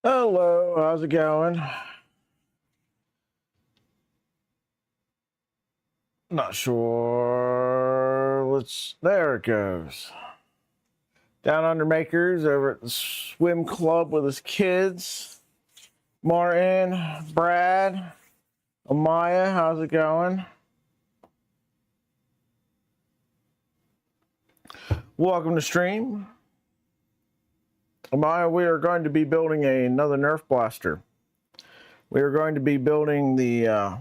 Hello, how's it going? Not sure. There it goes. Down Under Makers over at the swim club with his kids. Martin, Brad, Amaya, how's it going? Welcome to stream. Amaya, we are going to be building another Nerf blaster. We are going to be building the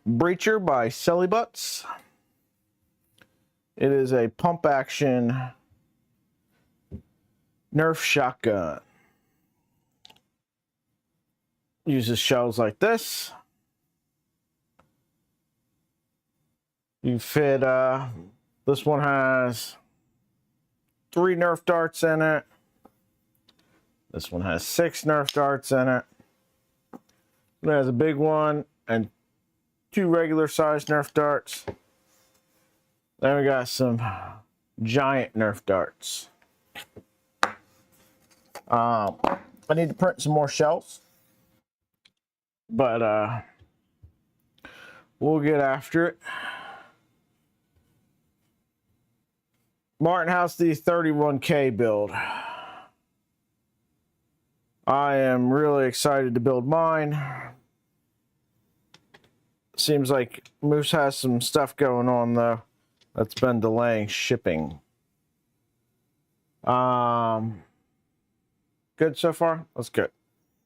Breacher by Sillybutts. It is a pump action Nerf shotgun. Uses shells like this. You fit, this one has 3 Nerf darts in it. This one has 6 Nerf darts in it. It has a big one and 2 regular sized Nerf darts. Then we got some giant Nerf darts. I need to print some more shells, but we'll get after it. Martin, how's the 31K build? I am really excited to build mine. Seems like Moose has some stuff going on though that's been delaying shipping. Good so far? That's good.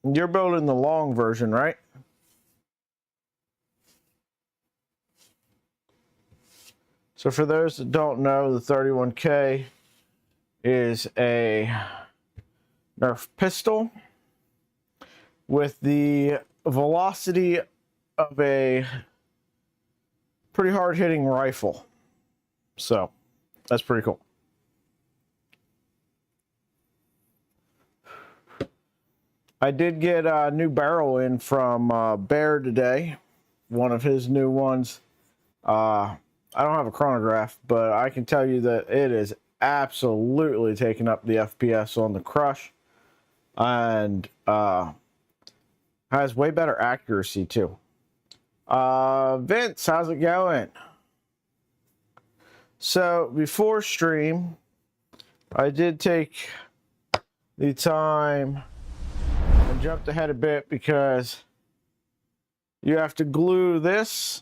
You're building the long version, right? So for those that don't know, the 31K is a Nerf pistol with the velocity of a pretty hard-hitting rifle. So that's pretty cool. I did get a new barrel in from Bear today, one of his new ones. I don't have a chronograph, but I can tell you that it is absolutely taking up the FPS on the Crush, and has way better accuracy too. Vince, how's it going? So before stream, I did take the time and jumped ahead a bit because you have to glue this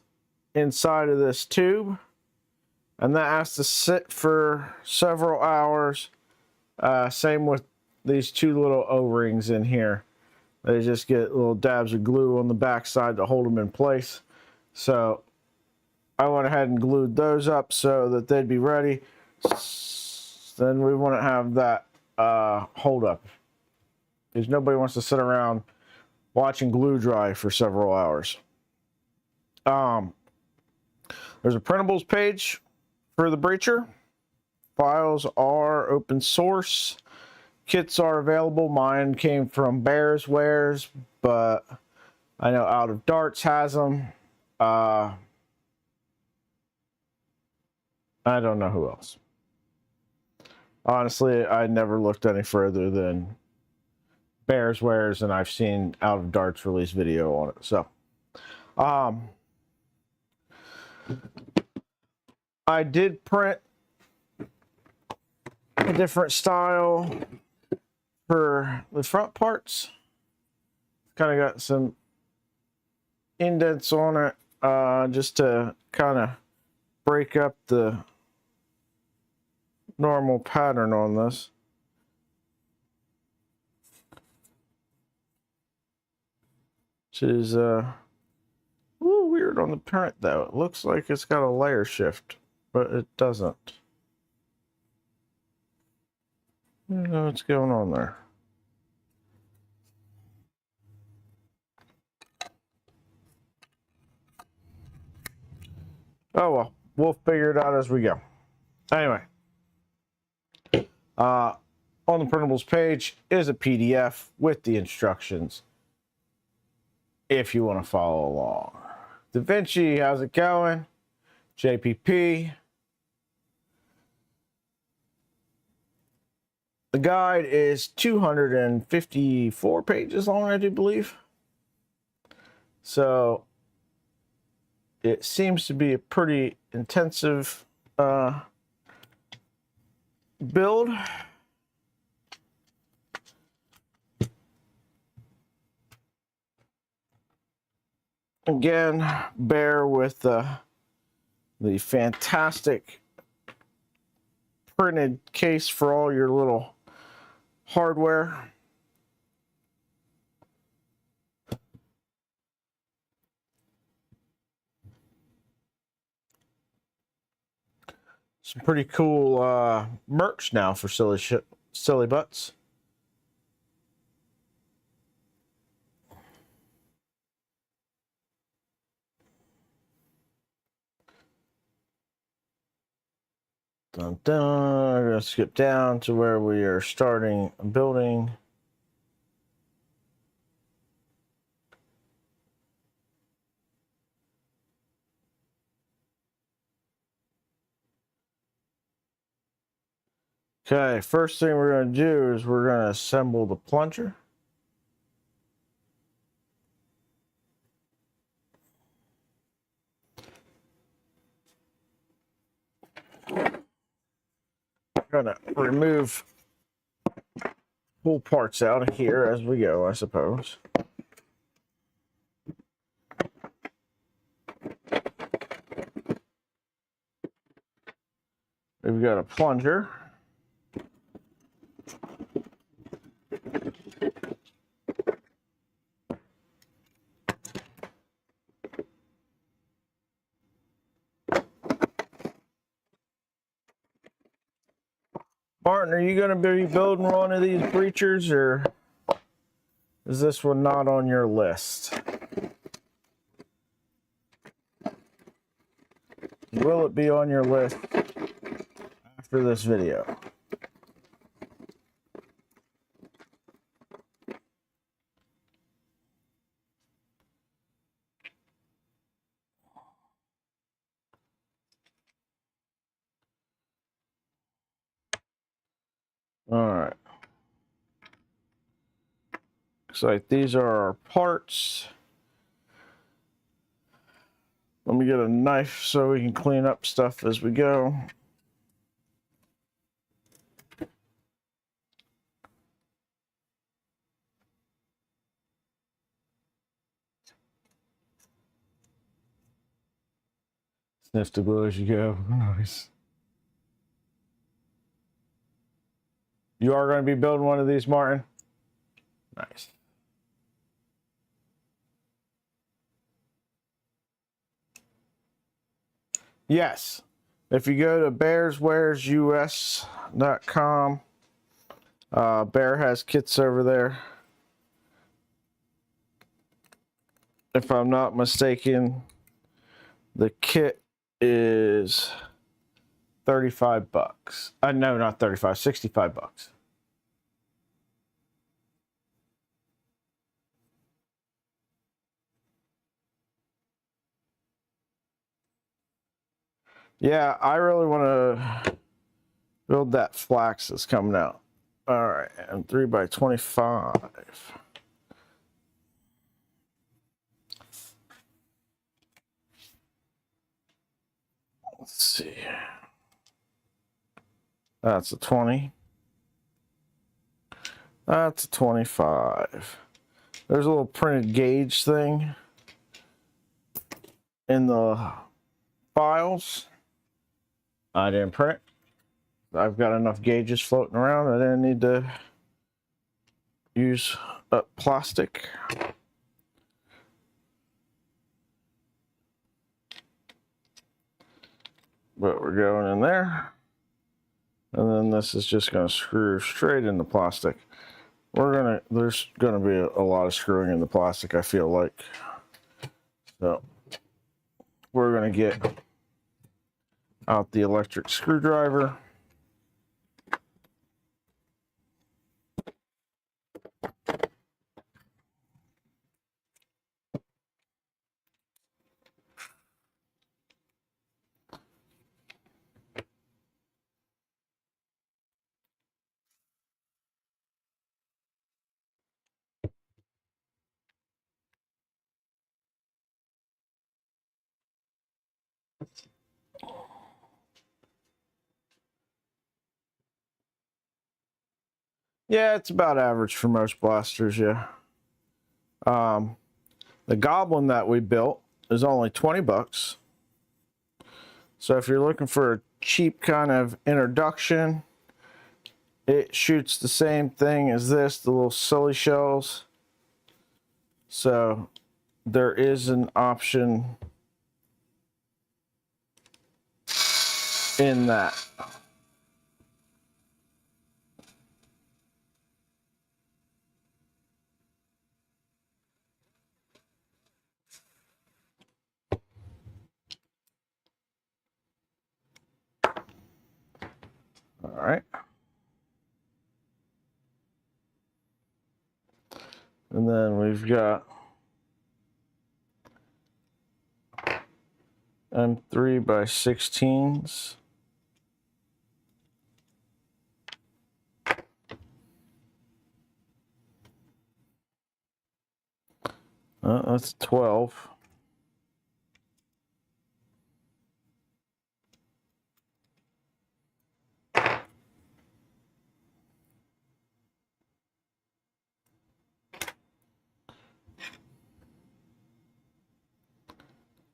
inside of this tube, and that has to sit for several hours. Same with these 2 little O-rings in here. They just get little dabs of glue on the back side to hold them in place. So I went ahead and glued those up so that they'd be ready. Then we wouldn't have that hold up, because nobody wants to sit around watching glue dry for several hours. There's a printables page for the Breacher. Files are open source. Kits are available. Mine came from Bears Wares, but I know Out of Darts has them. I don't know who else. Honestly, I never looked any further than Bears Wares, and I've seen Out of Darts release video on it. So, I did print a different style for the front parts. Kind of got some indents on it, just to kind of break up the normal pattern on this. Which is a little weird on the print though. It looks like it's got a layer shift, but it doesn't. I don't know what's going on there. Oh well, we'll figure it out as we go. Anyway, on the printables page is a PDF with the instructions if you want to follow along. Da Vinci, how's it going? JPP. The guide is 254 pages long, I do believe. So it seems to be a pretty intensive build. Again, bear with the fantastic printed case for all your little hardware. Some pretty cool merch now for Sillybutts. Dun, dun. We're going to skip down to where we are starting building. Okay, first thing we're going to do is we're going to assemble the plunger. Going to remove pull parts out of here as we go, I suppose. We've got a plunger. Martin, are you going to be building one of these breachers, or is this one not on your list? Will it be on your list after this video? All right. Looks like these are our parts. Let me get a knife so we can clean up stuff as we go. Sniff the glue as you go. Nice. You are going to be building one of these, Martin? Nice. Yes. If you go to bearswearsus.com, Bear has kits over there. If I'm not mistaken, the kit is 35 bucks. No, not 35, 65 bucks. Yeah, I really want to build that flax that's coming out. All right, and 3x25. Let's see. That's a 20. That's a 25. There's a little printed gauge thing in the files. I didn't print it. I've got enough gauges floating around. I didn't need to use plastic. But we're going in there. And then this is just going to screw straight in the plastic. There's going to be a lot of screwing in the plastic, I feel like. So we're going to get out the electric screwdriver. Yeah, it's about average for most blasters, yeah. The Goblin that we built is only 20 bucks. So if you're looking for a cheap kind of introduction, it shoots the same thing as this, the little silly shells. So there is an option in that. All right. And then we've got M3 by 16s. That's 12.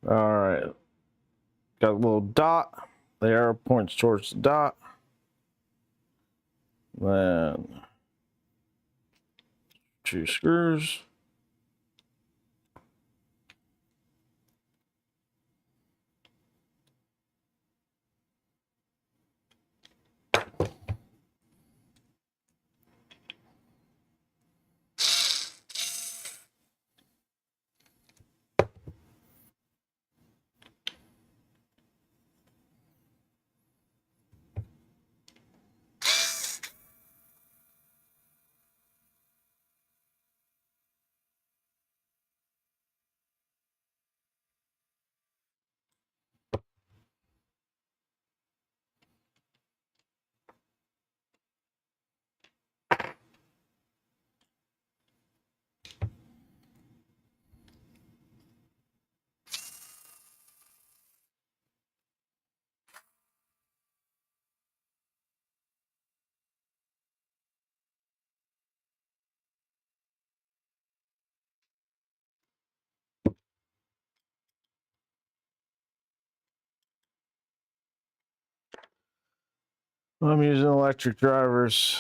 All right. Got a little dot. The arrow points towards the dot. Then 2 screws. I'm using electric drivers.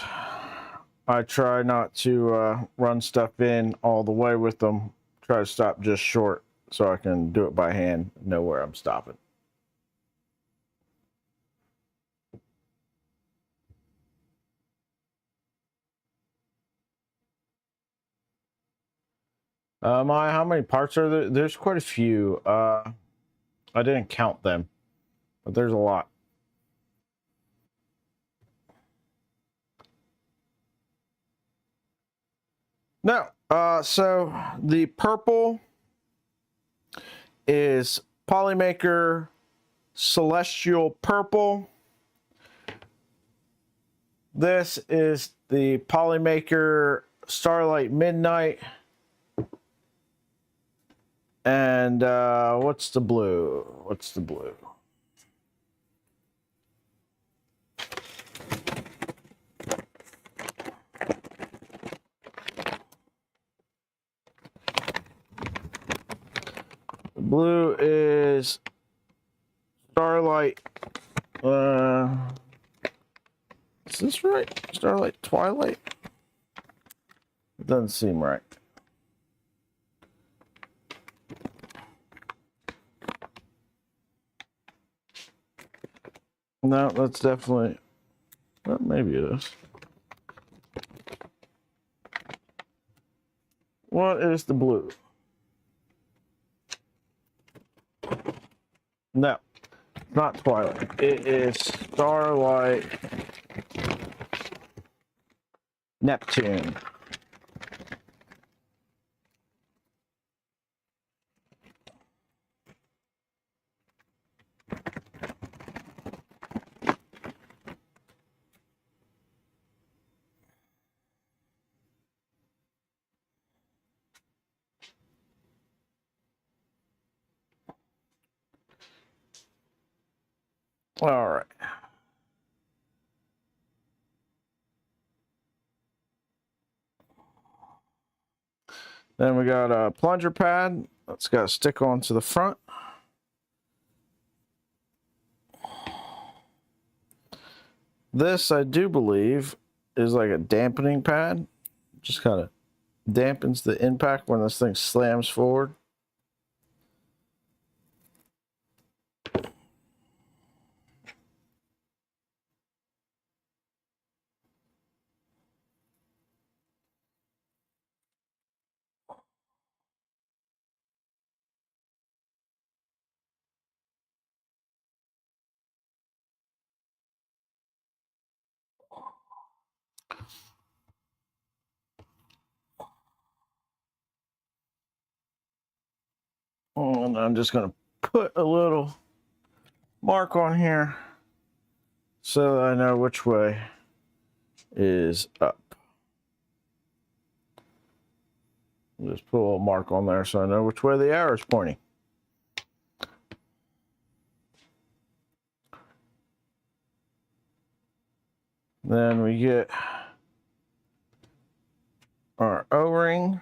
I try not to run stuff in all the way with them. Try to stop just short so I can do it by hand, know where I'm stopping. How many parts are there? There's quite a few. I didn't count them, but there's a lot. No, so the purple is Polymaker Celestial Purple. This is the Polymaker Starlight Midnight. And what's the blue? What's the blue? The blue is Starlight. Is this right? Starlight Twilight? It doesn't seem right. No, that's definitely. Well, maybe it is. What is the blue? No, not Twilight. It is Starlight Neptune. All right. Then we got a plunger pad that's got to stick onto the front. This, I do believe, is like a dampening pad. Just kind of dampens the impact when this thing slams forward. And I'm just going to put a little mark on here so that I know which way is up. Just put a little mark on there so I know which way the arrow is pointing. Then we get our O-ring.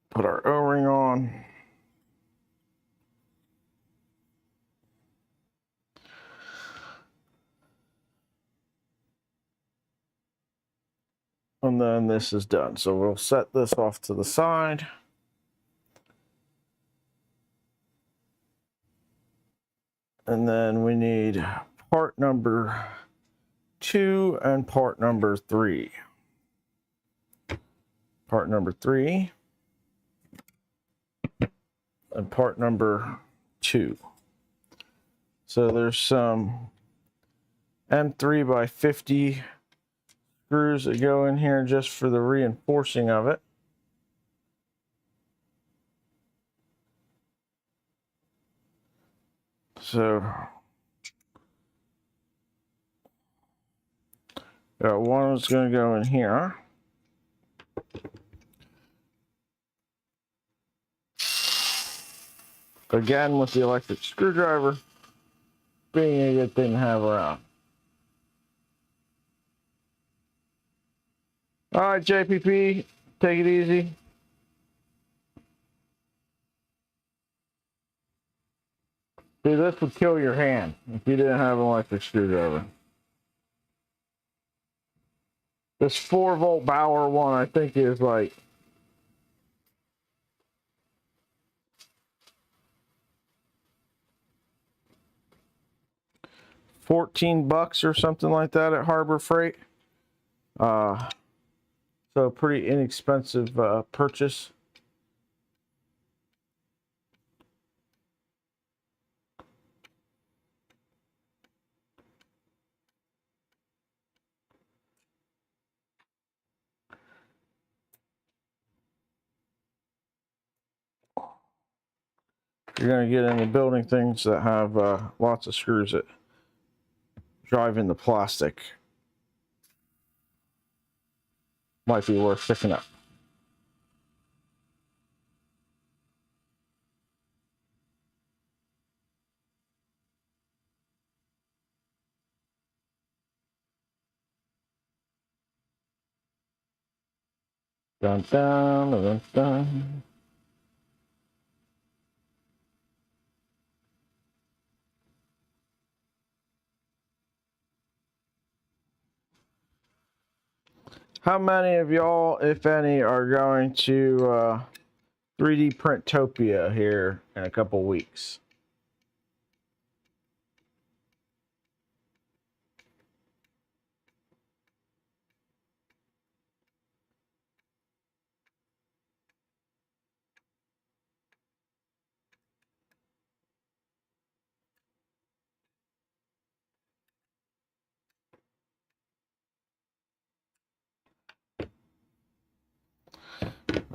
Put our O-ring on. And then this is done. So we'll set this off to the side. And then we need part number 2 and part number 3. Part number 3 and part number 2. So there's some M3 by 50 screws that go in here just for the reinforcing of it. So got one that's going to go in here. Again, with the electric screwdriver being a good thing to have around. All right, JPP, take it easy. See, this would kill your hand if you didn't have an electric screwdriver. This 4-volt Bauer one, I think, is like $14 or something like that at Harbor Freight. So pretty inexpensive purchase. You're going to get into building things that have lots of screws that drive into plastic. Might be worth picking up. Dun, dun, dun, dun. How many of y'all, if any, are going to 3D Printopia here in a couple weeks?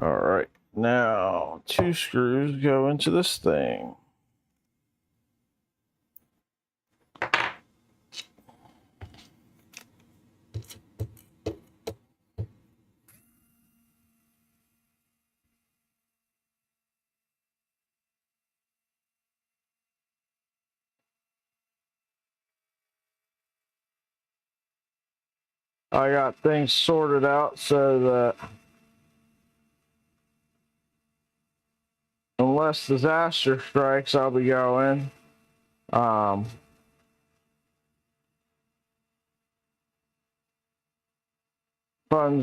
All right, now 2 screws go into this thing. I got things sorted out so that unless disaster strikes, I'll be going. Funds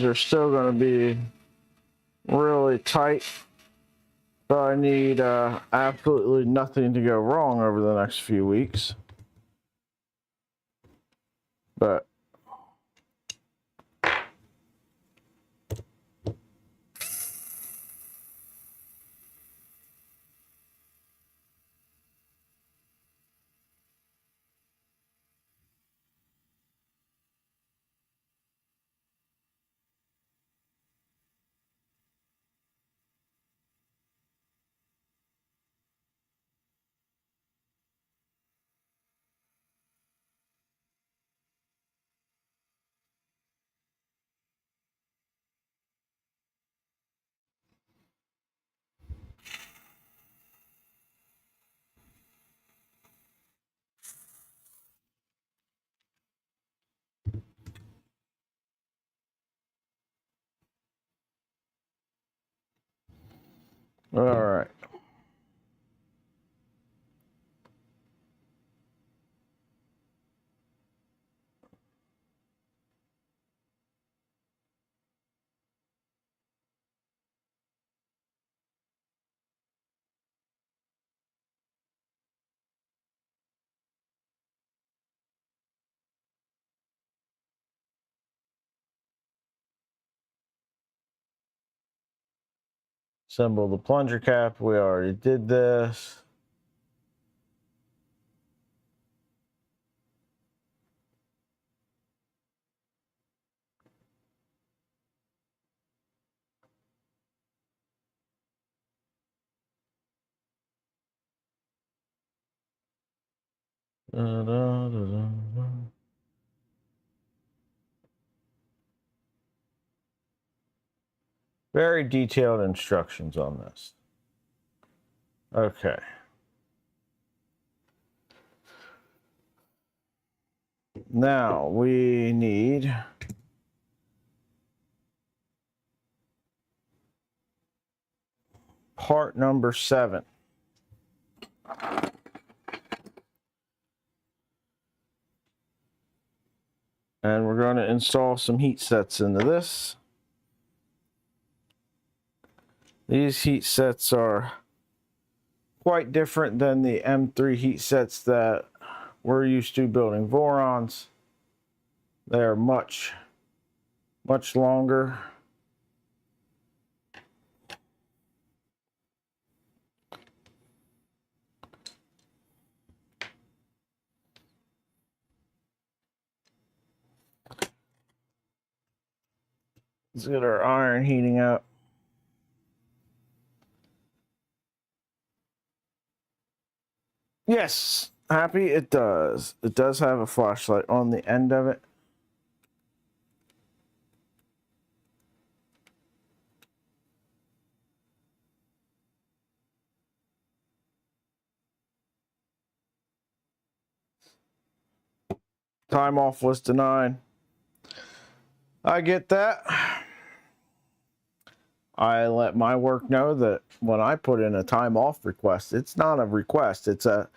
are still going to be really tight, but I need absolutely nothing to go wrong over the next few weeks. But all right. Assemble the plunger cap. We already did this. Da, da, da, da, da. Very detailed instructions on this. Okay. Now we need part number 7. And we're going to install some heat sets into this. These heat sets are quite different than the M3 heat sets that we're used to building Vorons. They're much longer. Let's get our iron heating up. Yes, happy it does. It does have a flashlight on the end of it. Time off was denied. I get that. I let my work know that when I put in a time off request, it's not a request. It's a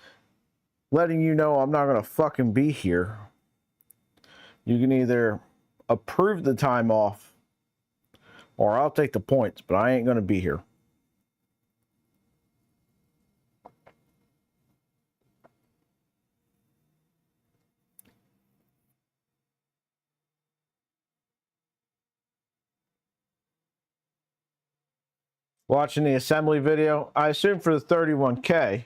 letting you know I'm not going to fucking be here. You can either approve the time off or I'll take the points, but I ain't going to be here. Watching the assembly video, I assume for the 31K.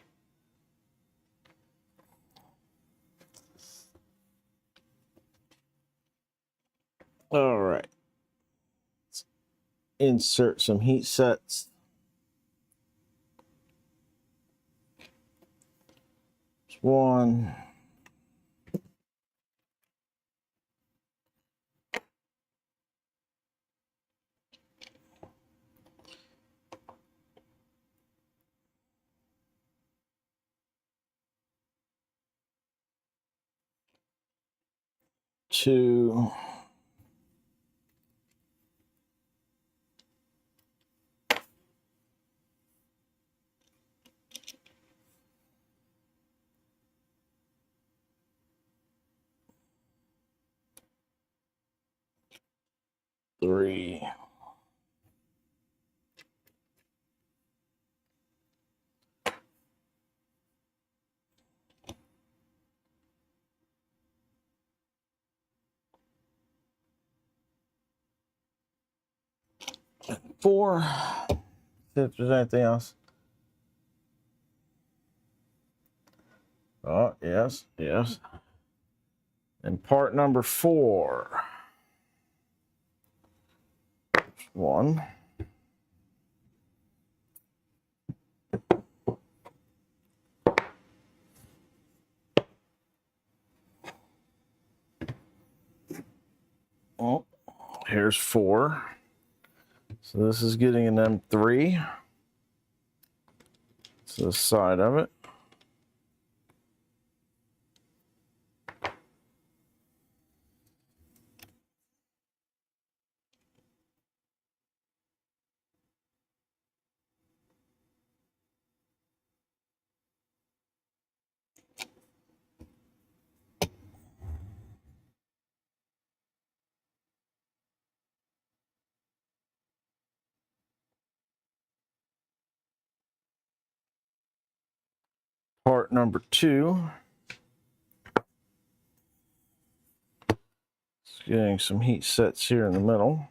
All right. Let's insert some heat sets. One. Two. 3. And 4. See if there's anything else. Oh, yes, yes. And part number 4. 1. Oh, here's 4. So this is getting an M3. It's the side of it. Part number 2. It's getting some heat sets here in the middle.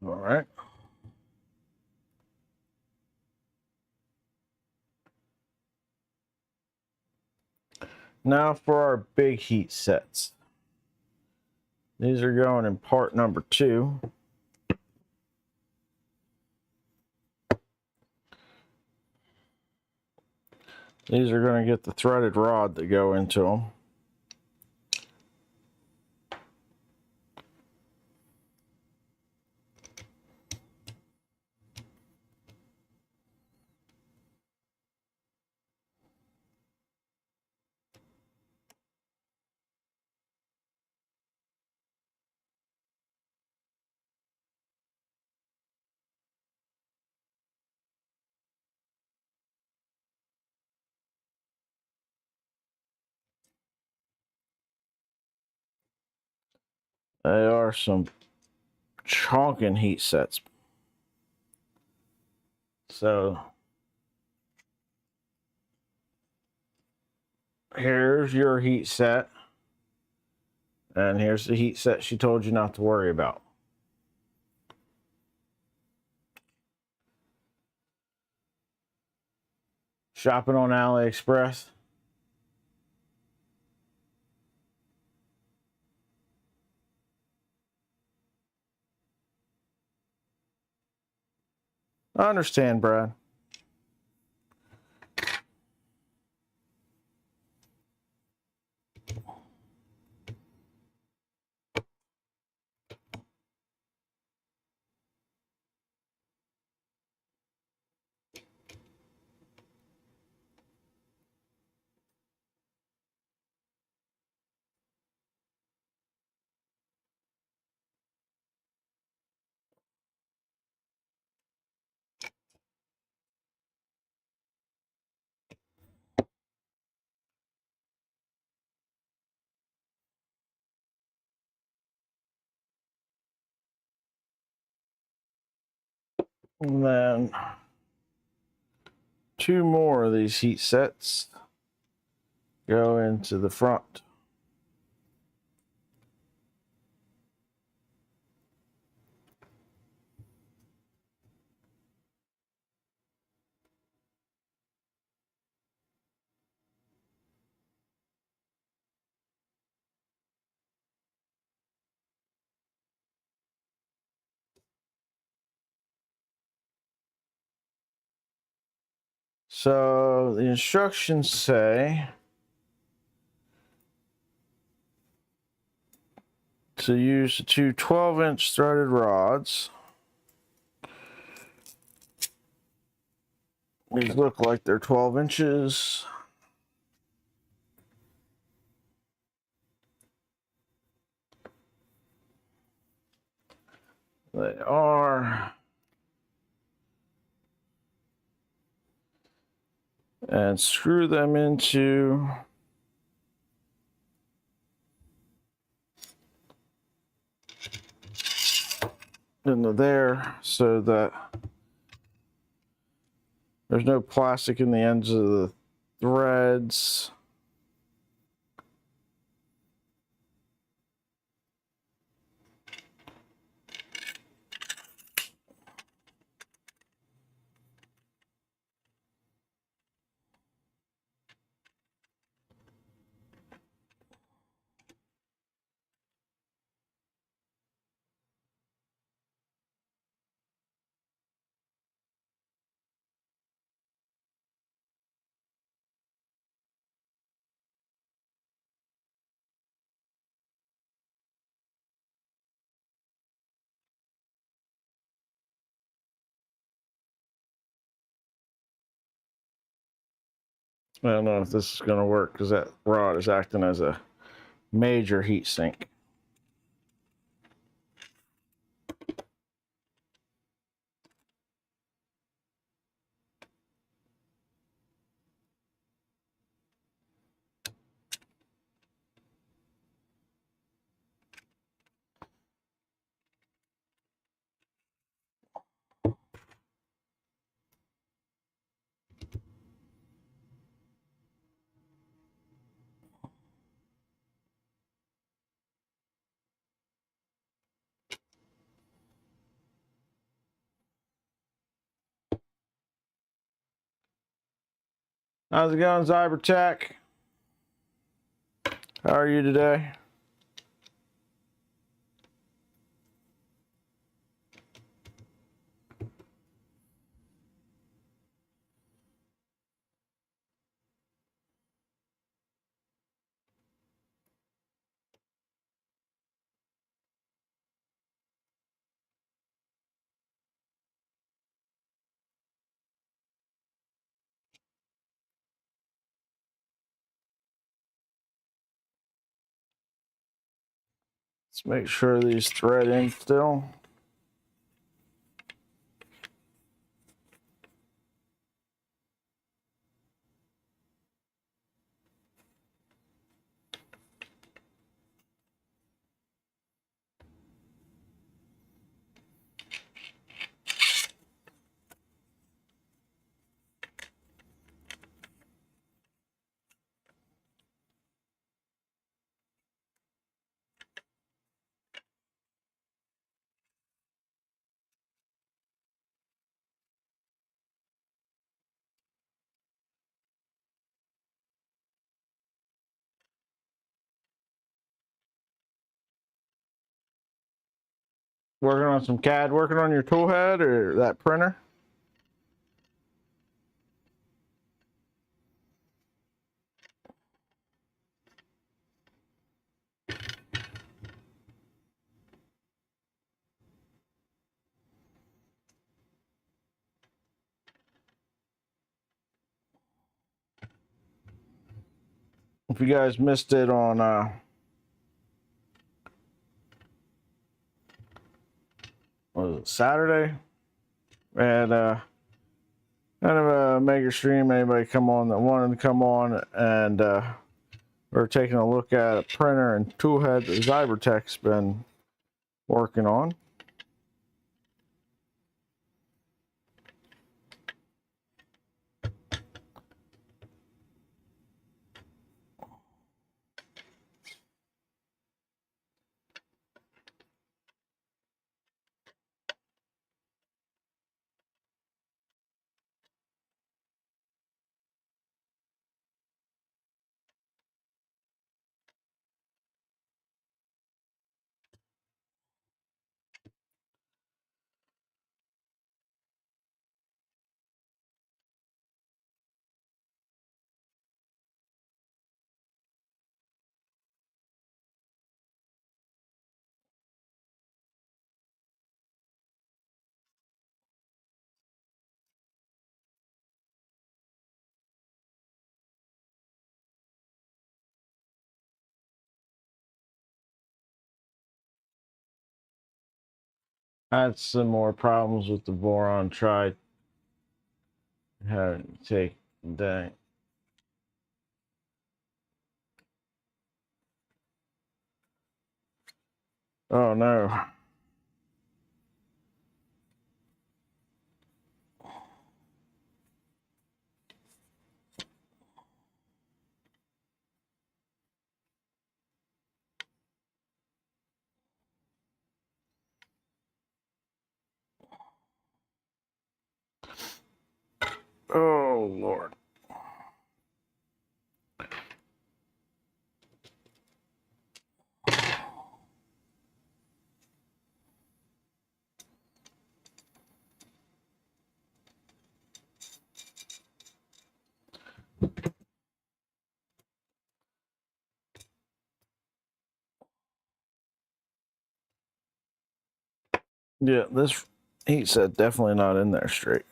All right. Now for our big heat sets. These are going in part number 2. These are going to get the threaded rod that go into them. They are some chonking heat sets. So here's your heat set. And here's the heat set she told you not to worry about. Shopping on AliExpress. I understand, Brad. And then 2 more of these heat sets go into the front. So the instructions say to use the two 12-inch threaded rods. These look like they're 12 inches. They are. And screw them into there so that there's no plastic in the ends of the threads. I don't know if this is going to work because that rod is acting as a major heat sink. How's it going, Zybertech? How are you today? Let's make sure these thread in still. Working on some CAD, working on your tool head or that printer? If you guys missed it on what was it, Saturday, and kind of a mega stream. Anybody come on that wanted to come on, and we're taking a look at a printer and tool head that Zybertech's been working on. Had some more problems with the boron. Tried having to take that. Oh no. Oh Lord. Yeah, this heat set definitely not in there straight.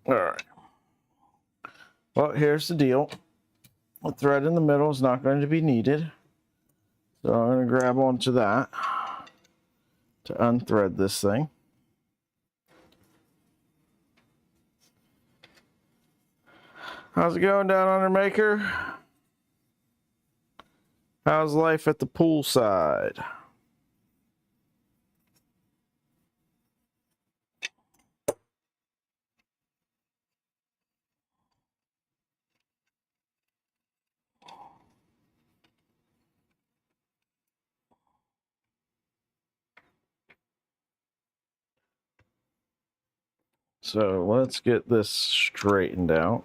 All right. Well, here's the deal. The thread in the middle is not going to be needed. So I'm going to grab onto that to unthread this thing. How's it going down under Maker? How's life at the poolside? So let's get this straightened out.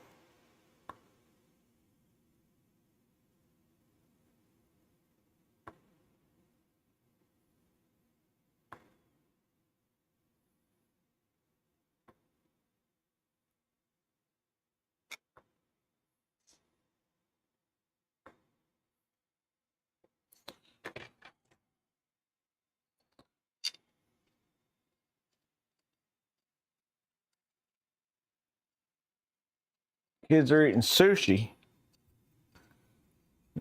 Kids are eating sushi.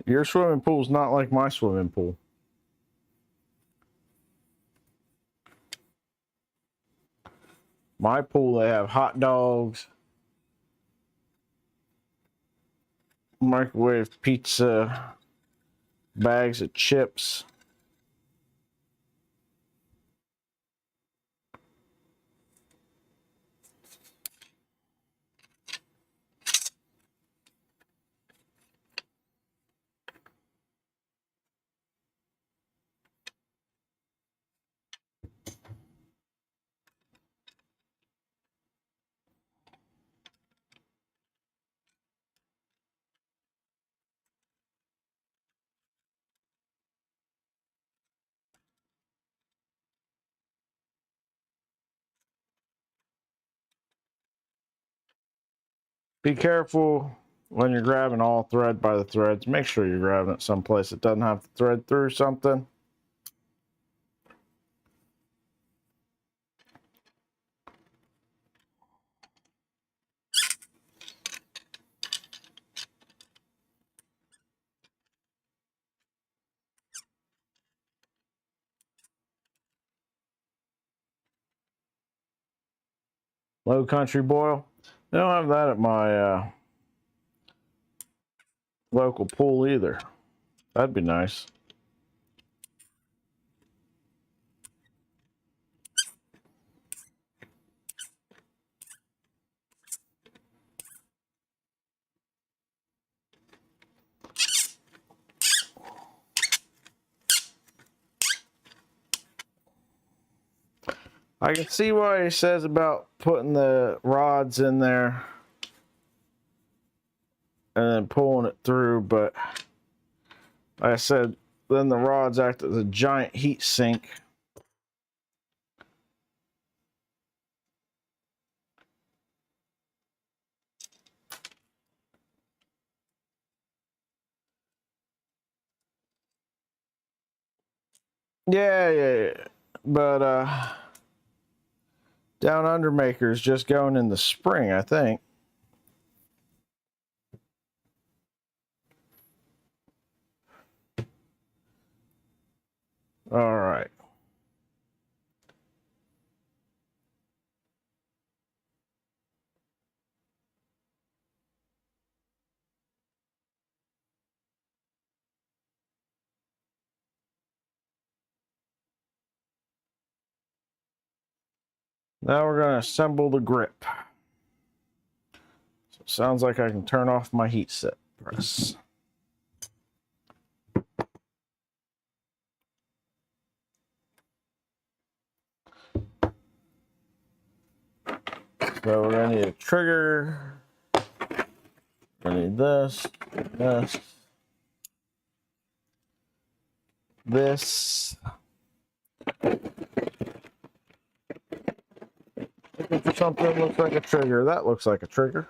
Your swimming pool's not like my swimming pool. My pool, they have hot dogs, microwave pizza, bags of chips. Be careful when you're grabbing all thread by the threads. Make sure you're grabbing it someplace that doesn't have to thread through something. Low country boil. They don't have that at my local pool either. That'd be nice. I can see why he says about putting the rods in there and then pulling it through, but like I said, then the rods act as a giant heat sink. Yeah. But Down Under Maker's just going in the spring, I think. All right. Now we're going to assemble the grip. So it sounds like I can turn off my heat set press. So we're going to need a trigger. I need this. Looking for something that looks like a trigger. That looks like a trigger.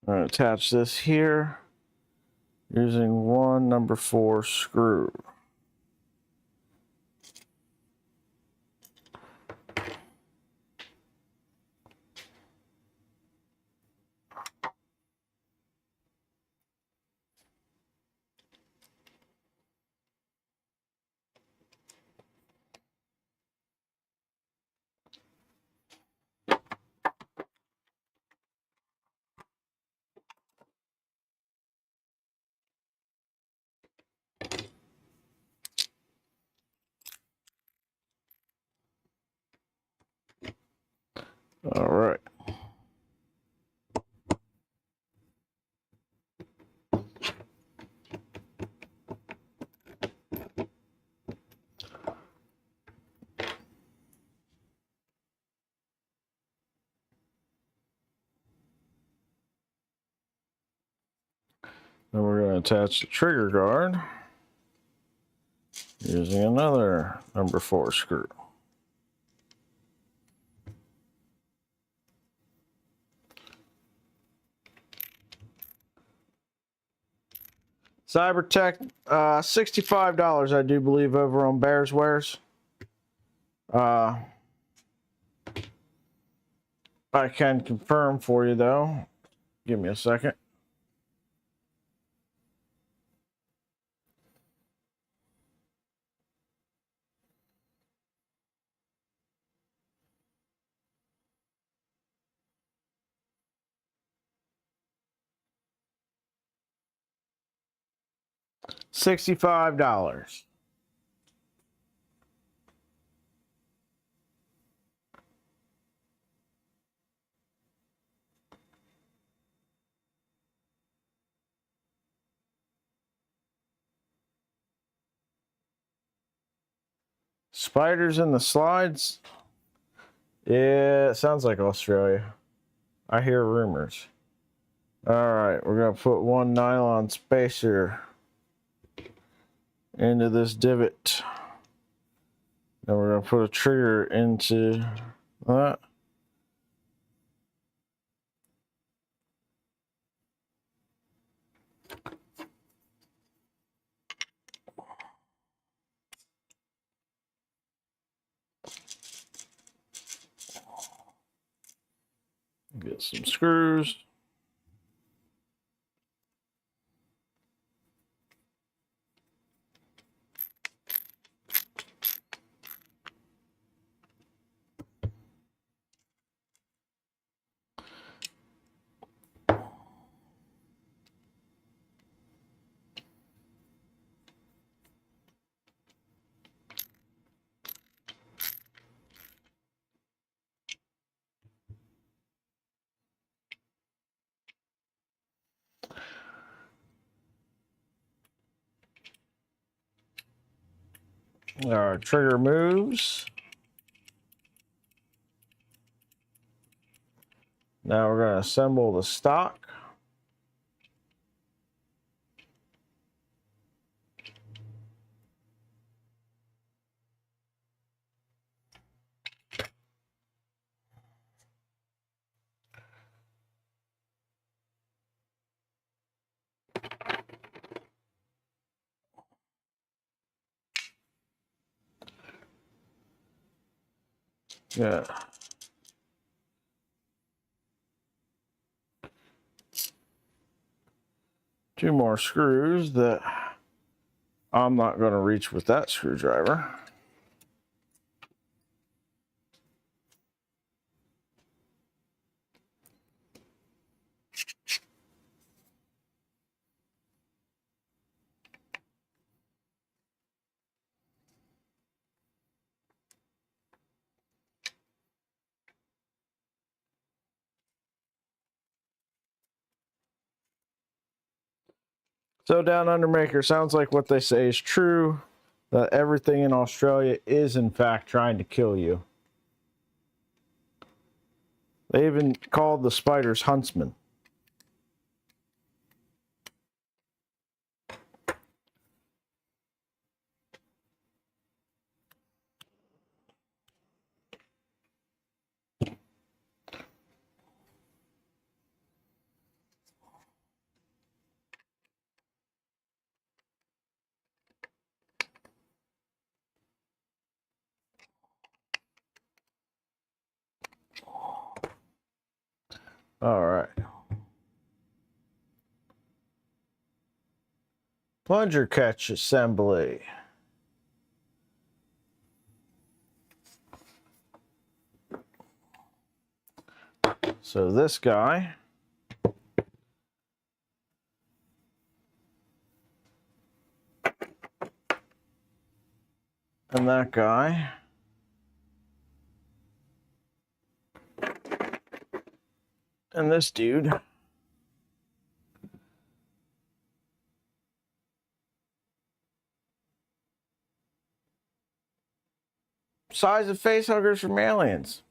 I'm going to attach this here using one number 4 screw. All right. Then we're going to attach the trigger guard using another number 4 screw. Cybertech, $65, I do believe, over on Bears Wares. I can confirm for you, though. Give me a second. $65. Spiders in the slides? Yeah, it sounds like Australia. I hear rumors. All right, we're going to put one nylon spacer into this divot. Then we're going to put a trigger into that. Get some screws. Our trigger moves. Now we're going to assemble the stock. Yeah. Two more screws that I'm not going to reach with that screwdriver. So Down Under Maker, sounds like what they say is true, that everything in Australia is in fact trying to kill you. They even called the spiders huntsmen. All right. Plunger catch assembly. So this guy, and that guy, and this dude. Size of face huggers from aliens.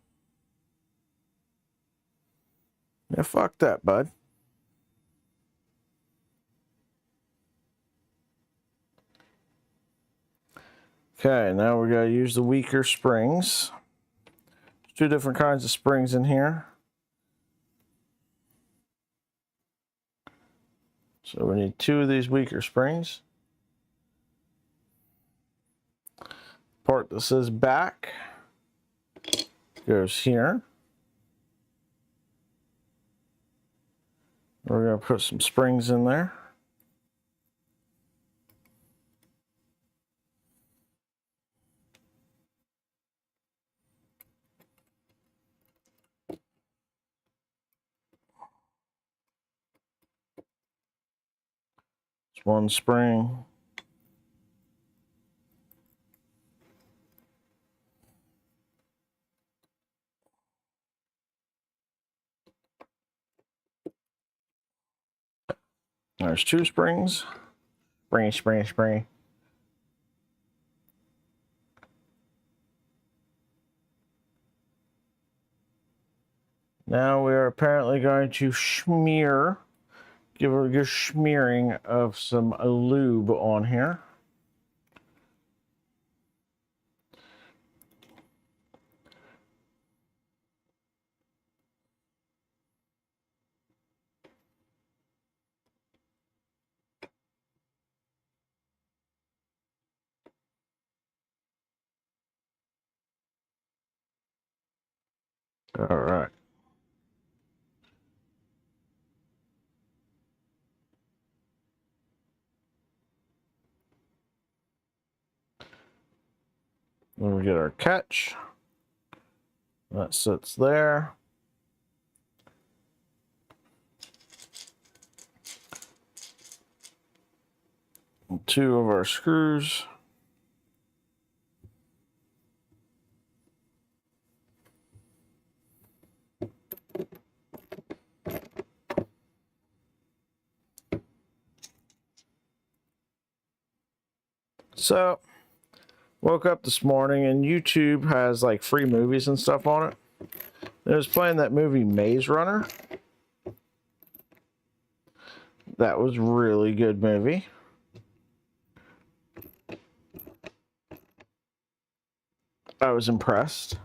Yeah, fuck that, bud. Okay, now we gotta use the weaker springs. There's two different kinds of springs in here. So we need two of these weaker springs. Part that says back goes here. We're gonna put some springs in there. It's one spring. There's two springs. Springy, springy, springy. Now we are apparently going to smear, give a good smearing of some lube on here. All right. Then we get our catch. That sits there. And two of our screws. So, woke up this morning and YouTube has like free movies and stuff on it. It was playing that movie Maze Runner. That was really good movie. I was impressed.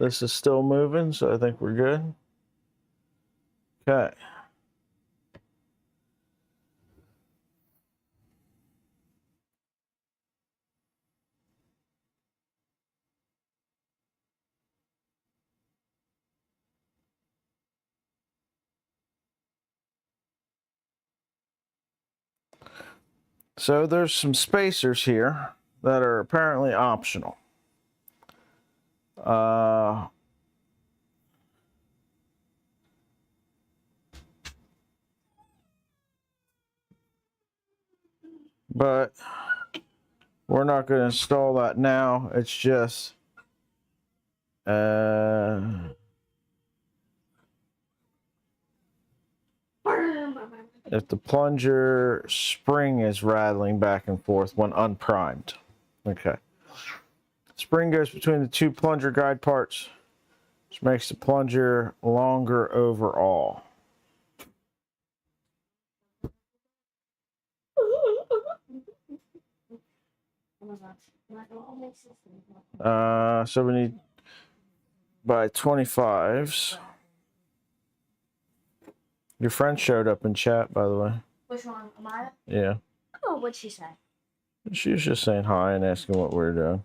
This is still moving, so I think we're good. Okay. So there's some spacers here that are apparently optional. But we're not going to install that now. It's just if the plunger spring is rattling back and forth when unprimed. Okay. Spring goes between the two plunger guide parts, which makes the plunger longer overall. So we need by 25s. Your friend showed up in chat, by the way. Which one? Amaya? Yeah. Oh, what'd she say? She was just saying hi and asking what we're doing.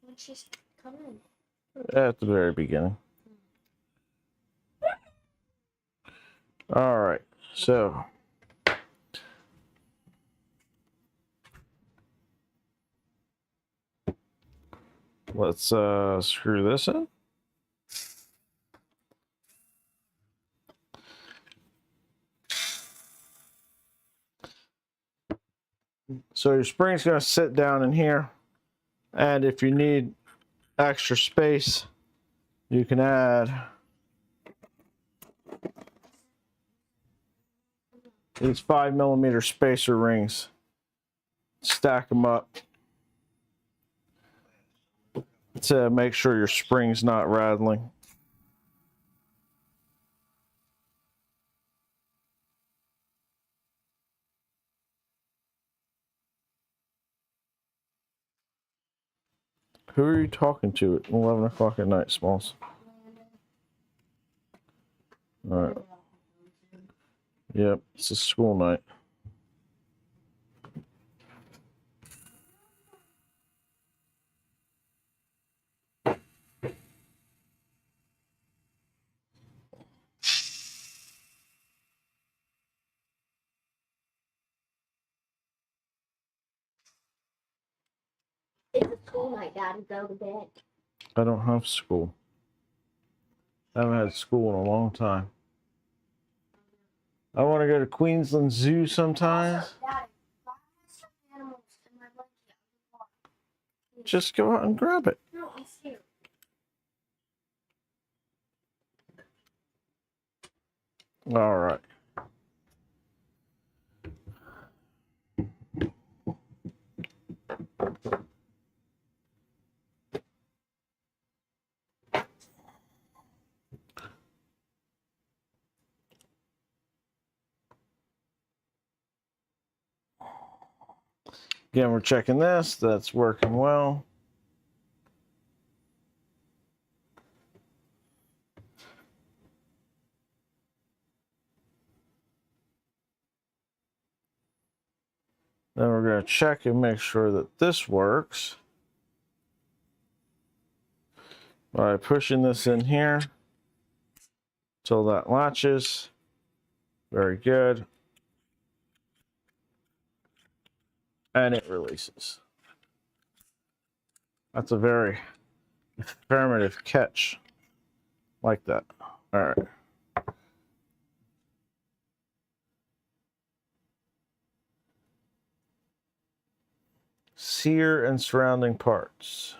When'd she come in? At the very beginning. All right. So let's screw this in. So your spring's going to sit down in here, and if you need extra space, you can add these 5mm spacer rings. Stack them up to make sure your spring's not rattling. Who are you talking to at 11 o'clock at night, Smalls? All right. Yep, it's a school night. It's a school night, Daddy. Go to bed. I don't have school. I haven't had school in a long time. I want to go to Queensland Zoo sometimes. Daddy, why are some animals in my blanket? Just go out and grab it. No, I'm scared. All right. Again, we're checking this. That's working well. Then we're going to check and make sure that this works by pushing this in here till that latches. Very good. And it releases. That's a very affirmative catch. Like that. All right. Sear and surrounding parts.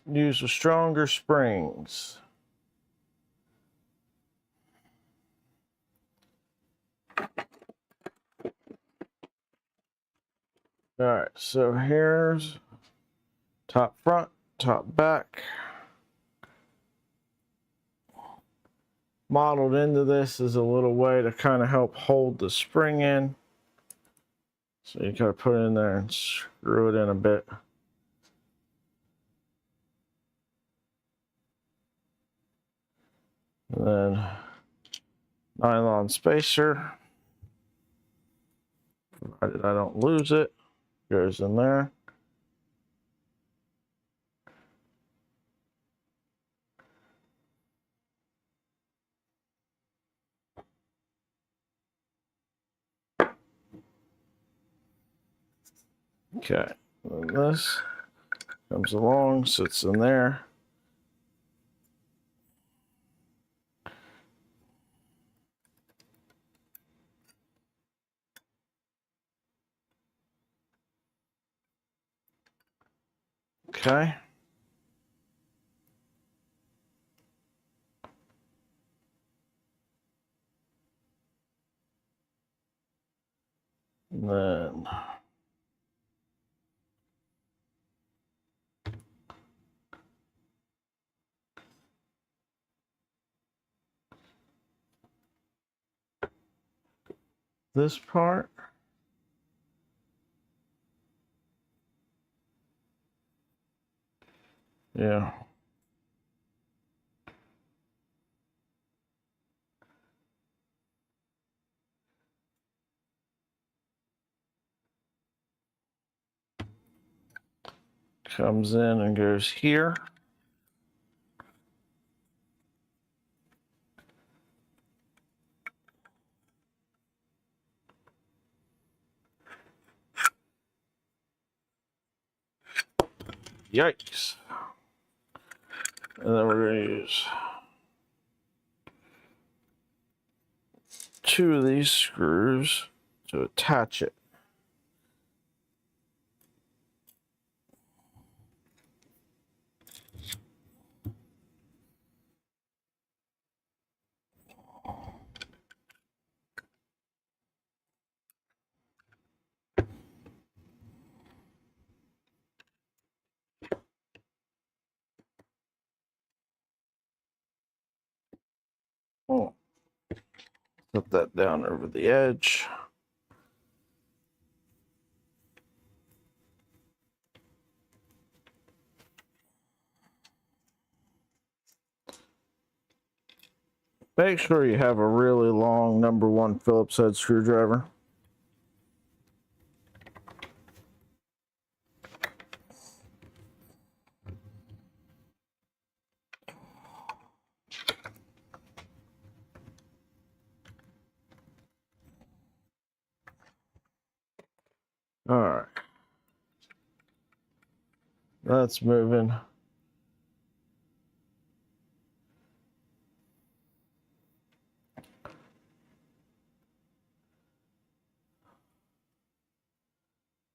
Use the stronger springs. All right, so here's top front, top back. Modeled into this is a little way to kind of help hold the spring in. So you gotta put it in there and screw it in a bit. And then nylon spacer, provided I don't lose it. goes in there. Okay, and this comes along, sits in there. Okay. And then this part. Yeah. Comes in and goes here. Yikes. And then we're going to use 2 of these screws to attach it. Oh, put that down over the edge. Make sure you have a really long #1 Phillips head screwdriver. All right. That's moving.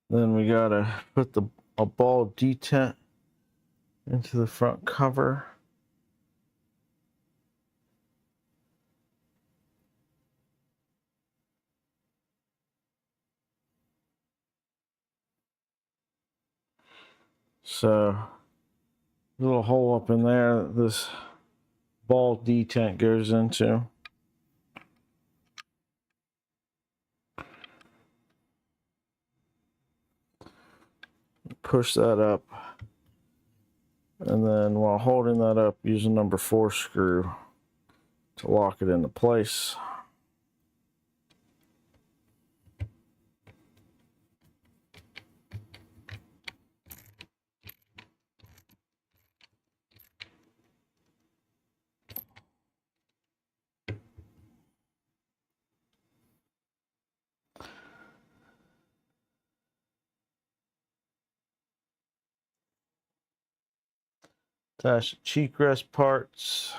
Then we gotta put a ball detent into the front cover. So, little hole up in there that this ball detent goes into. Push that up. And then while holding that up, use a #4 screw to lock it into place. Attach the cheek rest parts.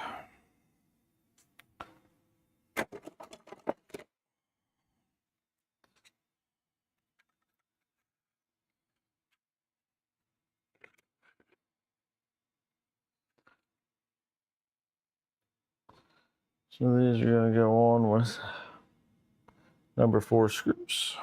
So these are going to go on with #4 screws.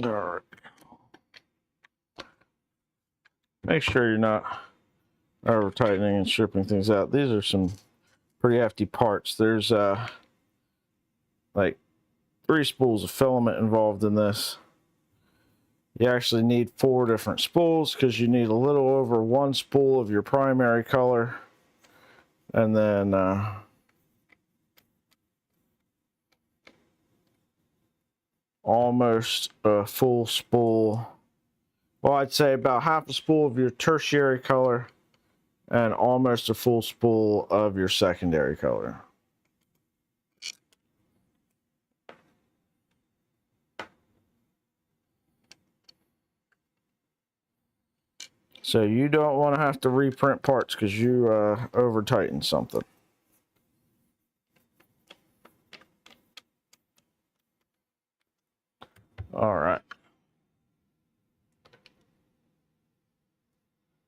All right. Make sure you're not over tightening and stripping things out. These are some pretty hefty parts. There's like 3 spools of filament involved in this. You actually need 4 different spools because you need a little over 1 spool of your primary color, and then almost a full spool. Well, I'd say about half a spool of your tertiary color and almost a full spool of your secondary color. So you don't want to have to reprint parts because you over tighten something. All right.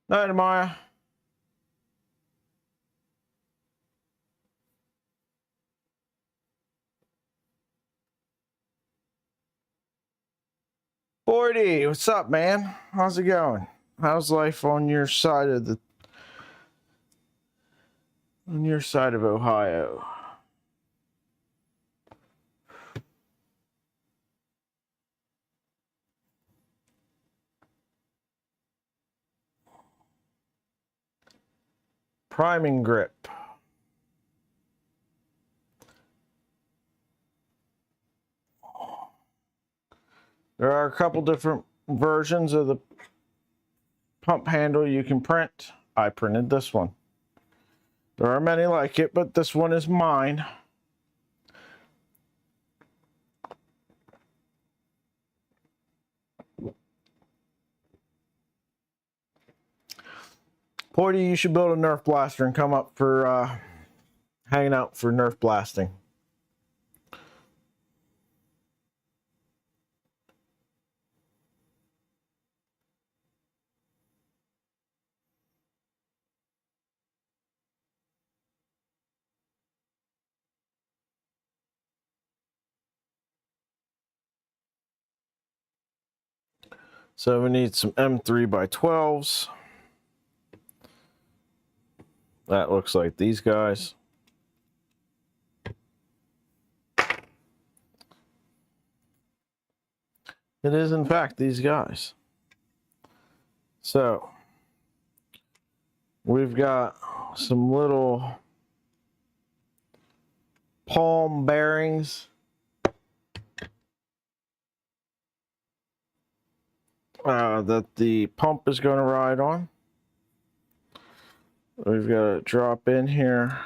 Night, Maya. Boydie, what's up, man? How's it going? How's life on your side of Ohio? Priming grip. There are a couple different versions of the pump handle you can print. I printed this one. There are many like it, but this one is mine. Porty, you should build a Nerf blaster and come up for hanging out for Nerf blasting. So we need some M3x12s. That looks like these guys. It is, in fact, these guys. So we've got some little palm bearings. That the pump is going to ride on. We've got to drop in here.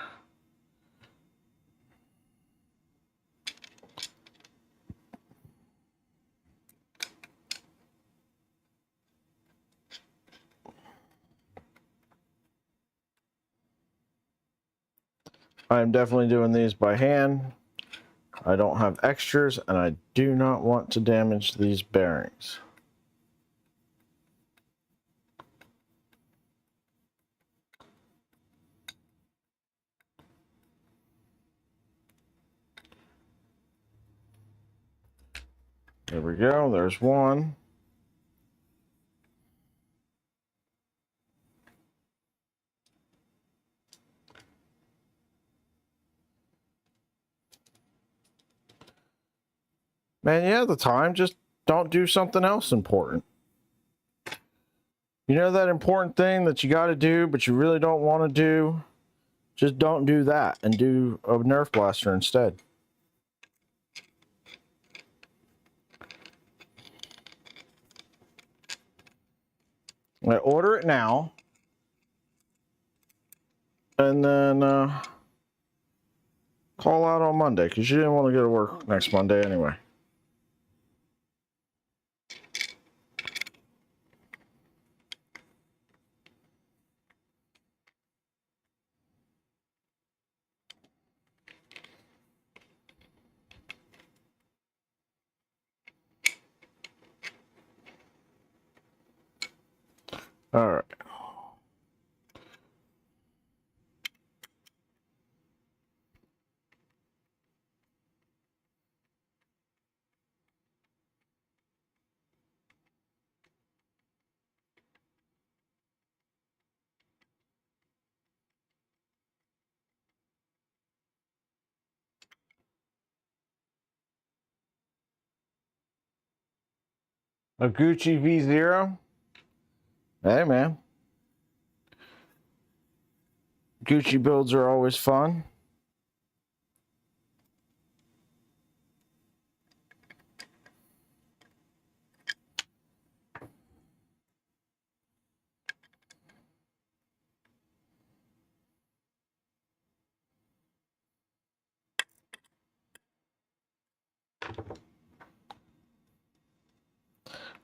I'm definitely doing these by hand. I don't have extras, and I do not want to damage these bearings. There we go, there's one. Man, you have the time, just don't do something else important. You know that important thing that you got to do, but you really don't want to do? Just don't do that and do a Nerf blaster instead. I order it now. And then call out on Monday, because you didn't want to go to work next Monday anyway. All right. A Gucci V0. Hey, man. Gucci builds are always fun.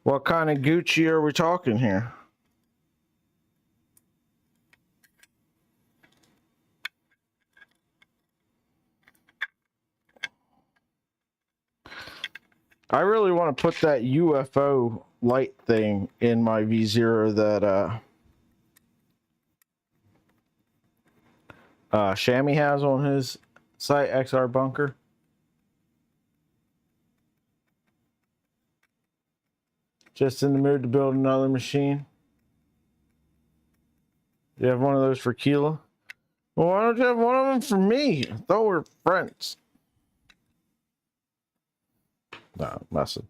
What kind of Gucci are we talking here? I really want to put that UFO light thing in my V0 that Shammy has on his site, XR Bunker. Just in the mood to build another machine. You have one of those for Keela? Well, why don't you have one of them for me? I thought we were friends. No, I'm messing.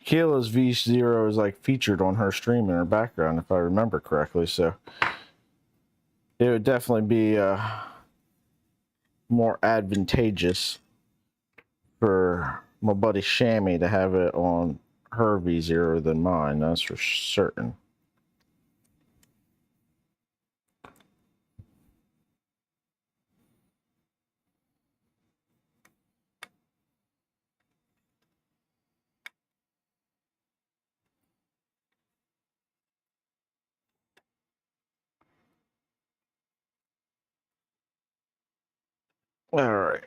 Keela's V0 is like featured on her stream in her background, if I remember correctly. So it would definitely be more advantageous for my buddy Shammy to have it on her V0 than mine. That's for certain. All right.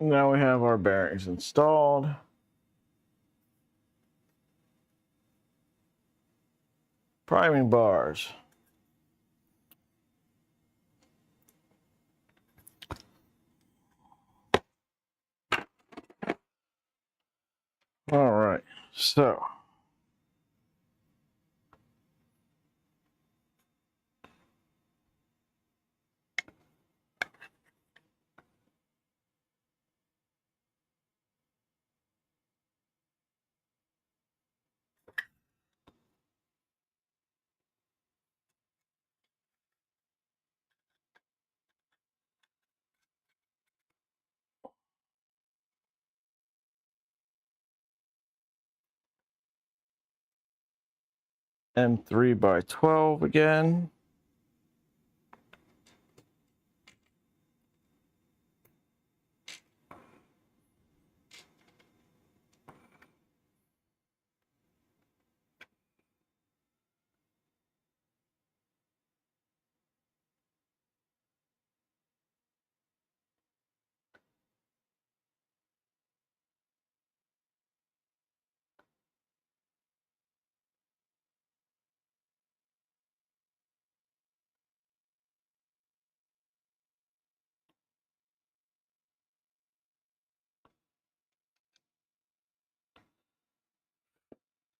Now we have our bearings installed. Priming bars. All right, so M3x12 again.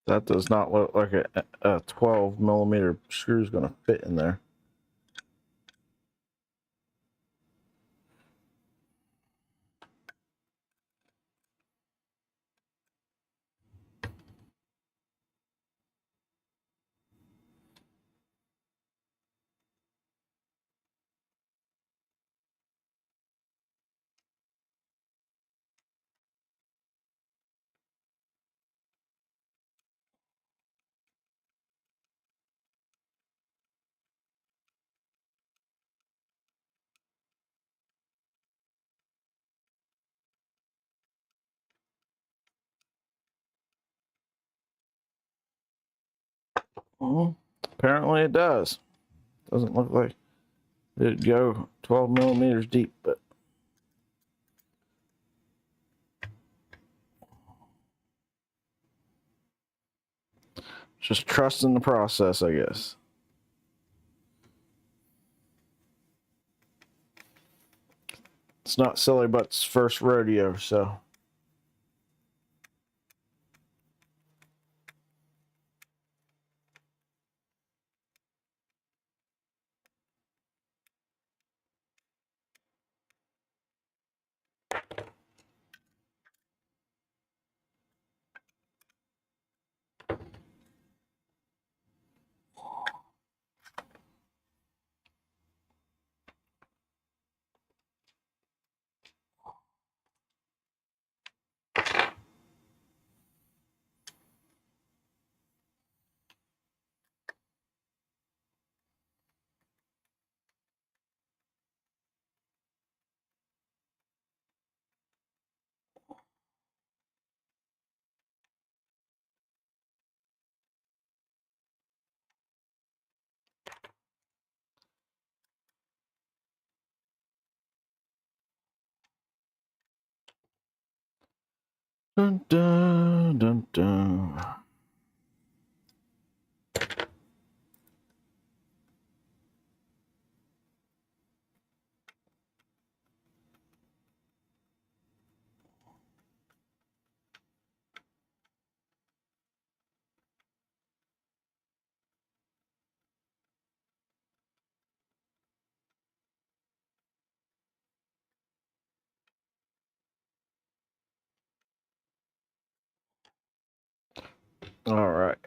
That does not look like a 12 millimeter screw is going to fit in there. Well, apparently it does. Doesn't look like it'd go 12 millimeters deep, but just trusting the process, I guess. not Sillybutts' first rodeo, so. Dun, dun, dun, dun. All right.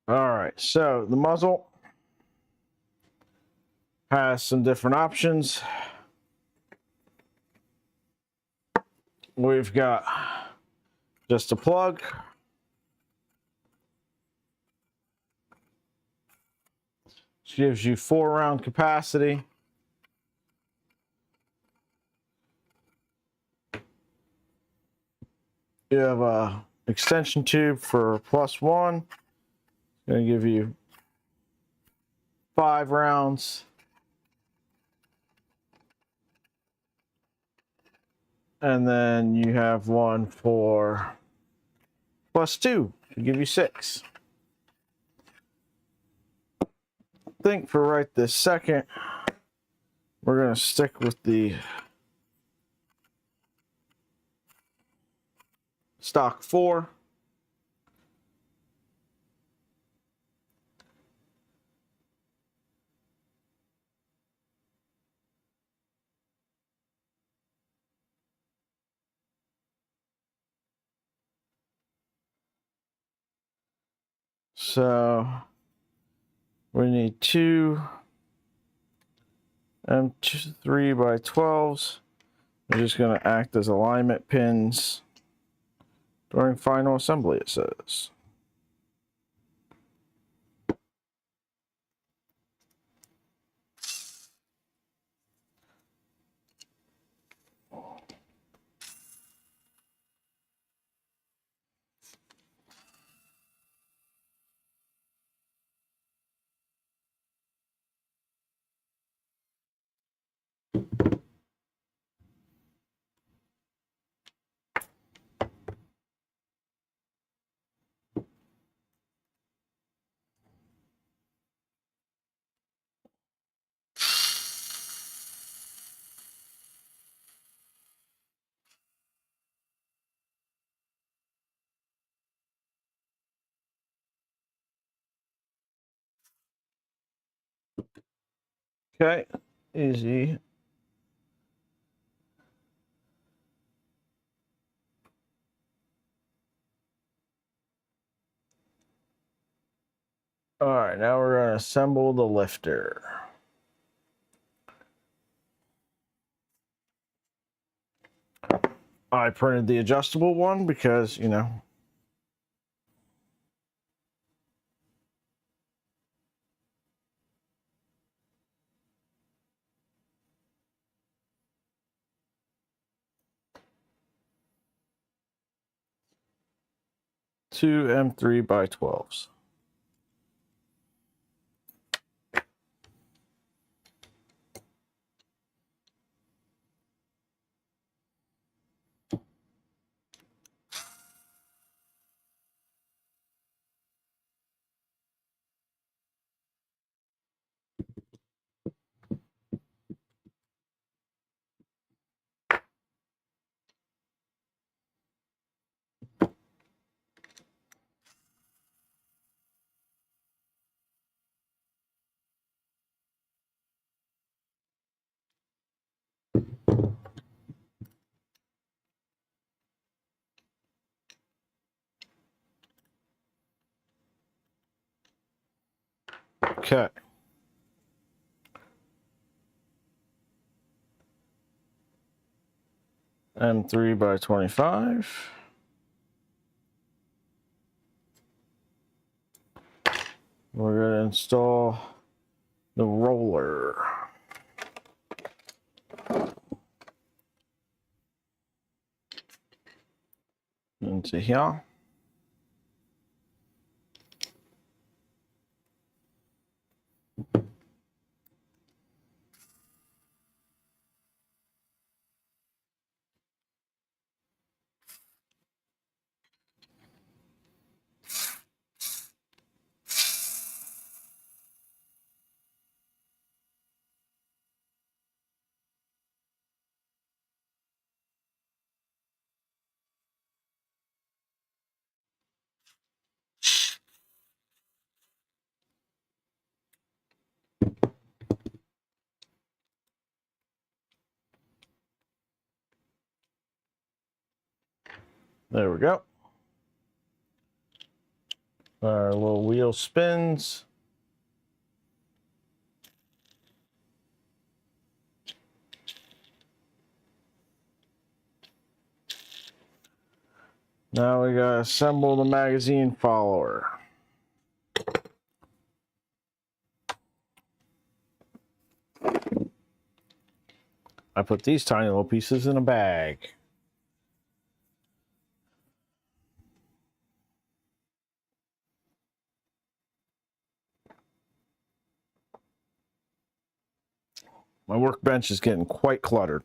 All right. So the muzzle has some different options. We've got just a plug. Which gives you 4-round capacity. You have a extension tube for +1. It's going to give you 5 rounds. And then you have one for +2 to give you 6. I think for right this second, we're going to stick with the stock 4. So we need 2 M3x12s. They're just going to act as alignment pins during final assembly, it says. Okay, easy. All right, now we're going to assemble the lifter. I printed the adjustable one because, you know. Two M3x12s. Okay. M3 by 25. We're going to install the roller into here. There we go. Our little wheel spins. Now we gotta assemble the magazine follower. I put these tiny little pieces in a bag. My workbench is getting quite cluttered.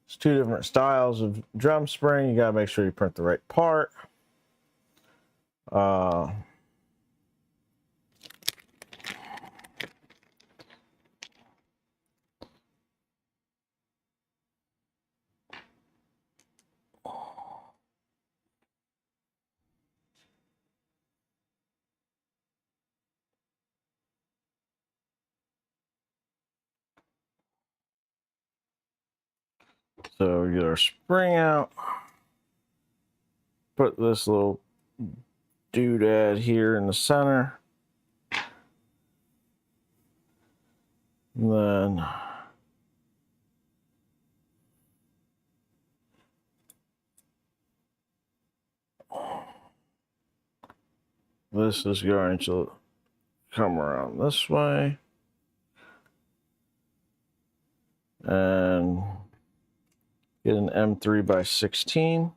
There's two different styles of drum spring. You gotta make sure you print the right part. So we get our spring out. Put this little doodad here in the center. And then this is going to come around this way. And get an M3 by 16.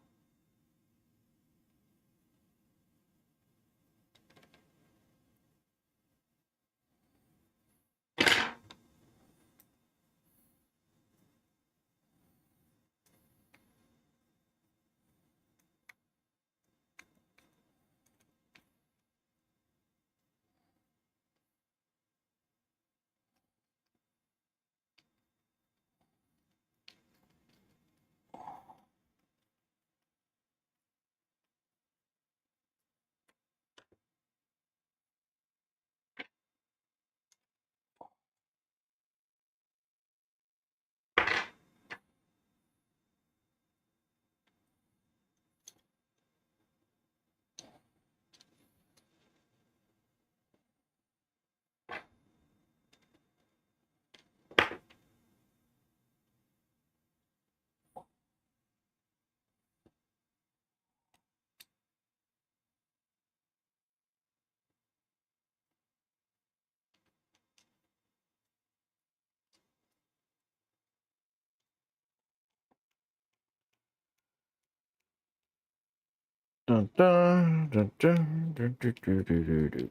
Dun, dun, dun, dun, dun, dun, dun, dun, dun, dun.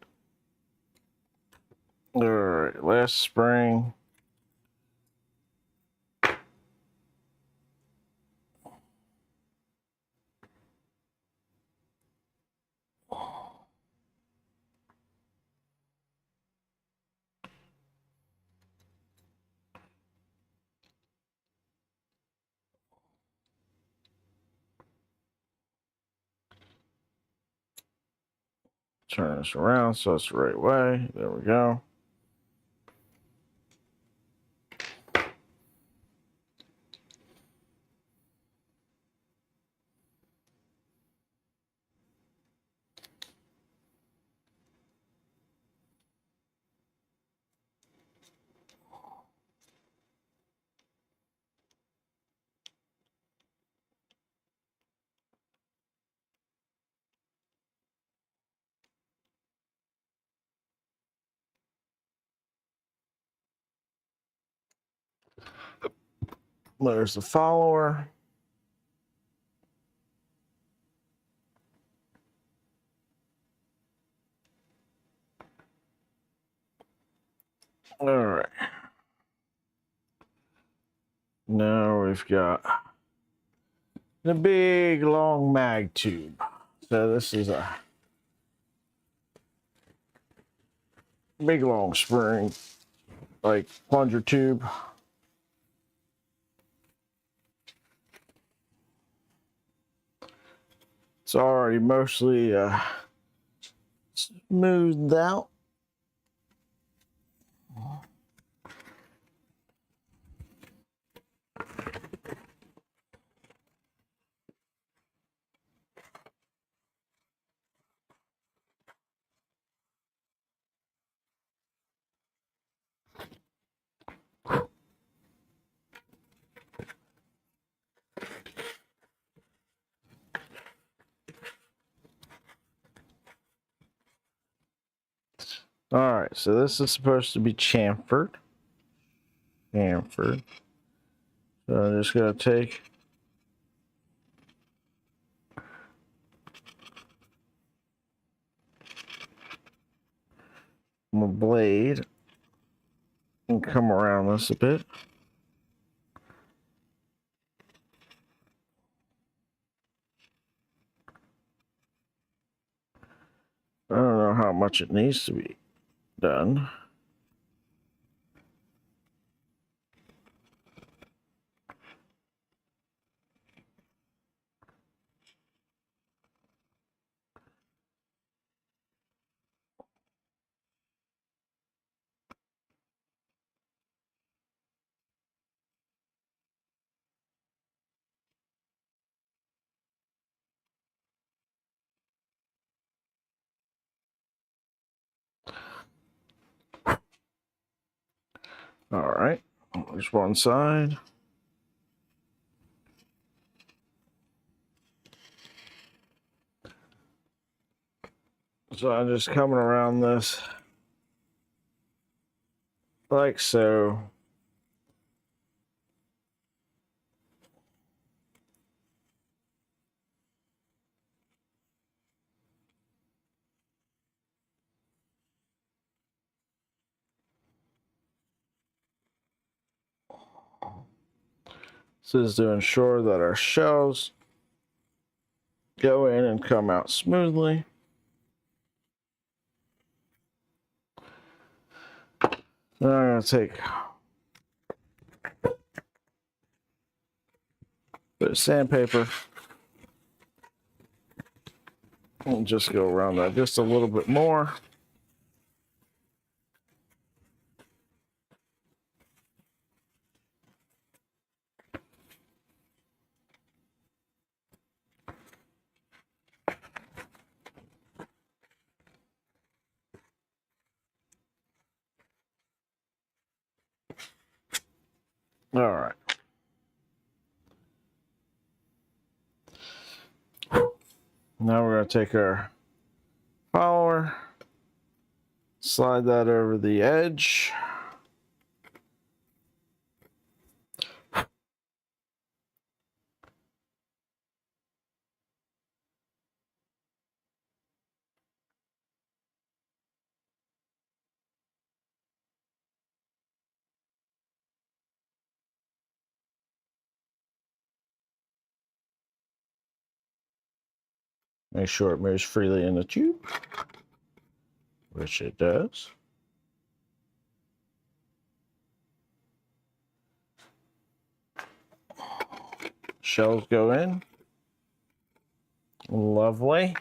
All right, last spring. Turn this around so it's the right way. There we go. There's the follower. All right. Now we've got the big long mag tube. So this is a big long spring, like plunger tube. It's already mostly smoothed out. All right, so this is supposed to be chamfered. Chamfered. So I'm just gonna take my blade and come around this a bit. I don't know how much it needs to be done. All right, there's one side. So I'm just coming around this like so. This is to ensure that our shells go in and come out smoothly. Now I'm going to take a bit of sandpaper and just go around that just a little bit more. All right. Now we're going to take our follower, slide that over the edge. Make sure it moves freely in the tube, which it does. Shells go in. Lovely.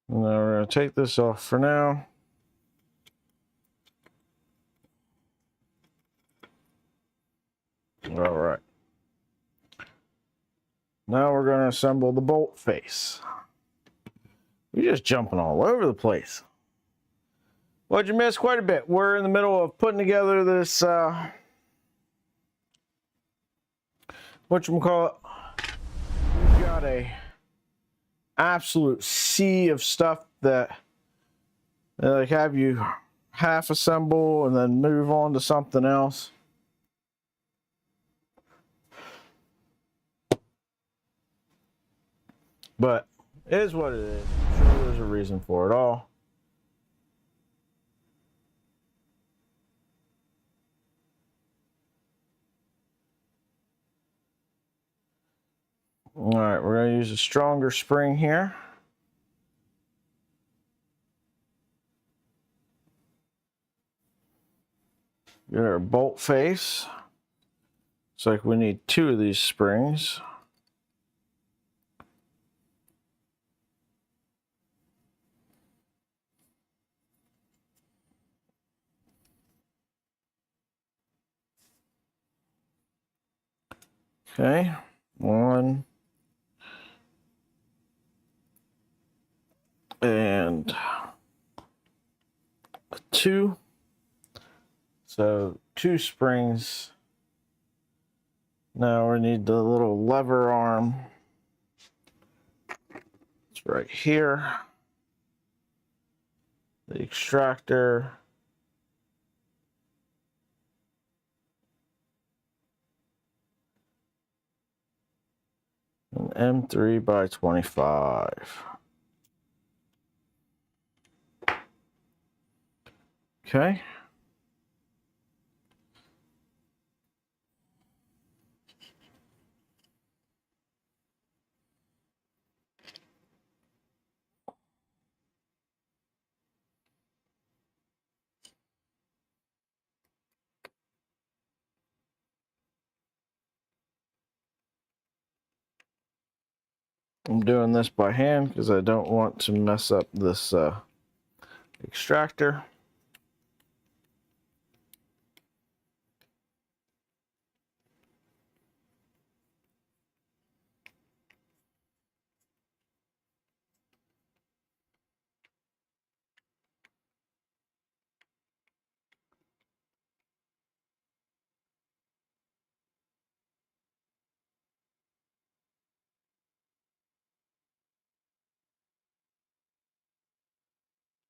Now we're going to take this off for now. All right. Now we're going to assemble the bolt face. We're just jumping all over the place. What'd you miss? Quite a bit. We're in the middle of putting together this, whatchamacallit. We've got a absolute sea of stuff that they like have you half assemble and then move on to something else. But it is what it is. I'm sure there's a reason for it all. All right, we're going to use a stronger spring here. Get our bolt face. Looks like we need 2 of these springs. Okay, 1 and 2. So 2 springs. Now we need the little lever arm. It's right here. The extractor. An M3 by 25. Okay. I'm doing this by hand because I don't want to mess up this extractor.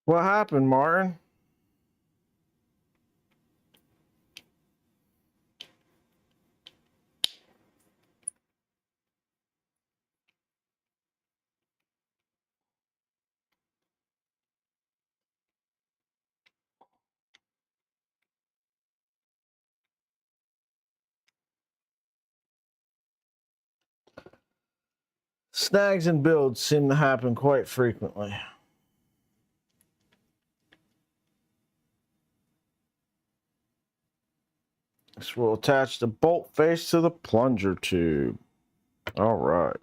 What happened, Martin? Snags in builds seem to happen quite frequently. This will attach the bolt face to the plunger tube. All right.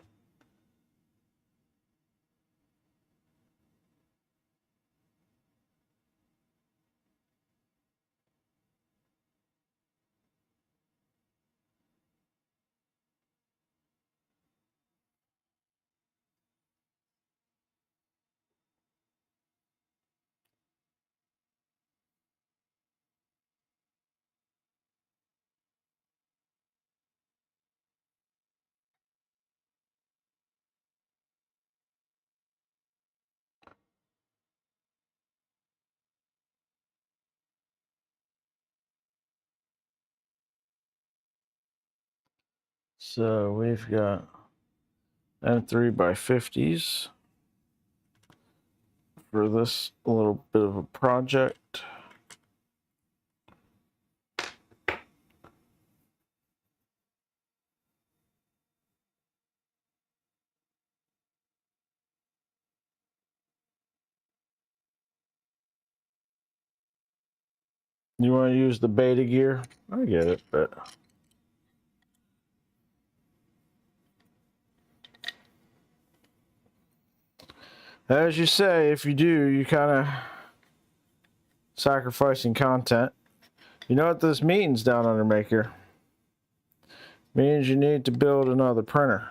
So we've got M3 by 50s for this little bit of a project. You want to use the beta gear? I get it, but as you say, if you do, you kind of sacrificing content. You know what this means, Down Under Maker? Means you need to build another printer.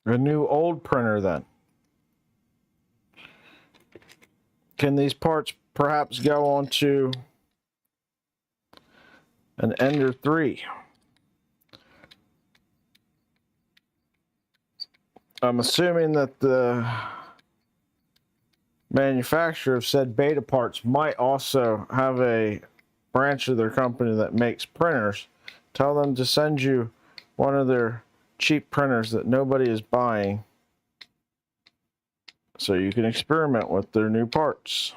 A new old printer then. Can these parts perhaps go onto an Ender 3? I'm assuming that the manufacturer of said beta parts might also have a branch of their company that makes printers. Tell them to send you one of their cheap printers that nobody is buying so you can experiment with their new parts.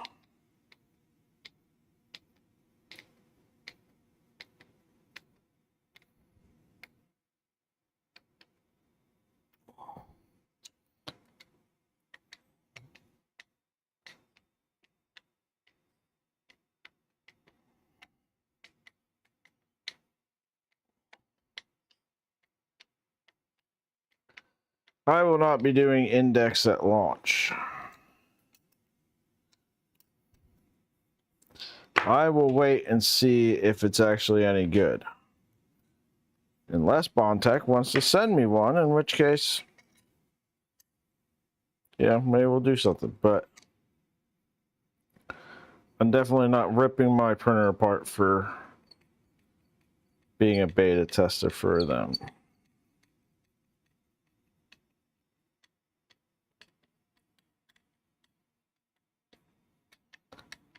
I will not be doing index at launch. I will wait and see if it's actually any good. Unless Bondtech wants to send me one, in which case, yeah, maybe we'll do something. But I'm definitely not ripping my printer apart for being a beta tester for them.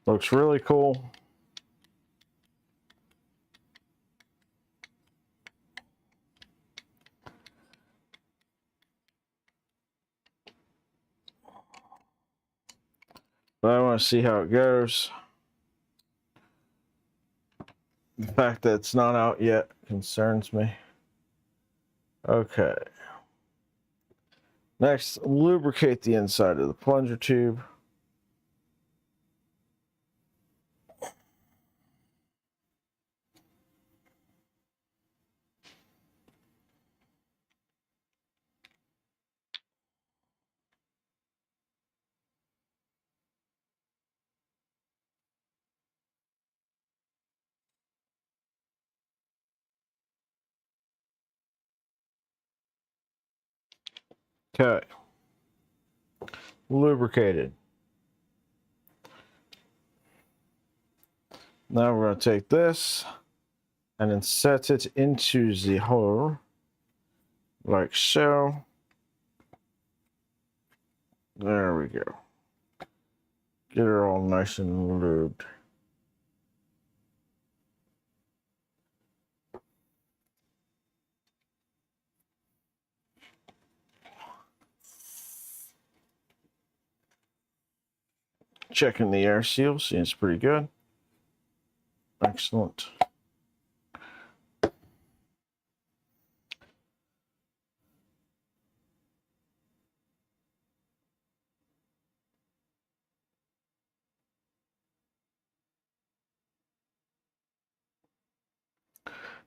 Looks really cool. But I want to see how it goes. The fact that it's not out yet concerns me. Okay. Next, lubricate the inside of the plunger tube. Okay. Lubricated. Now we're going to take this and then set it into the hole like so. There we go. Get her all nice and lubed. Checking the air seal, seems pretty good. Excellent.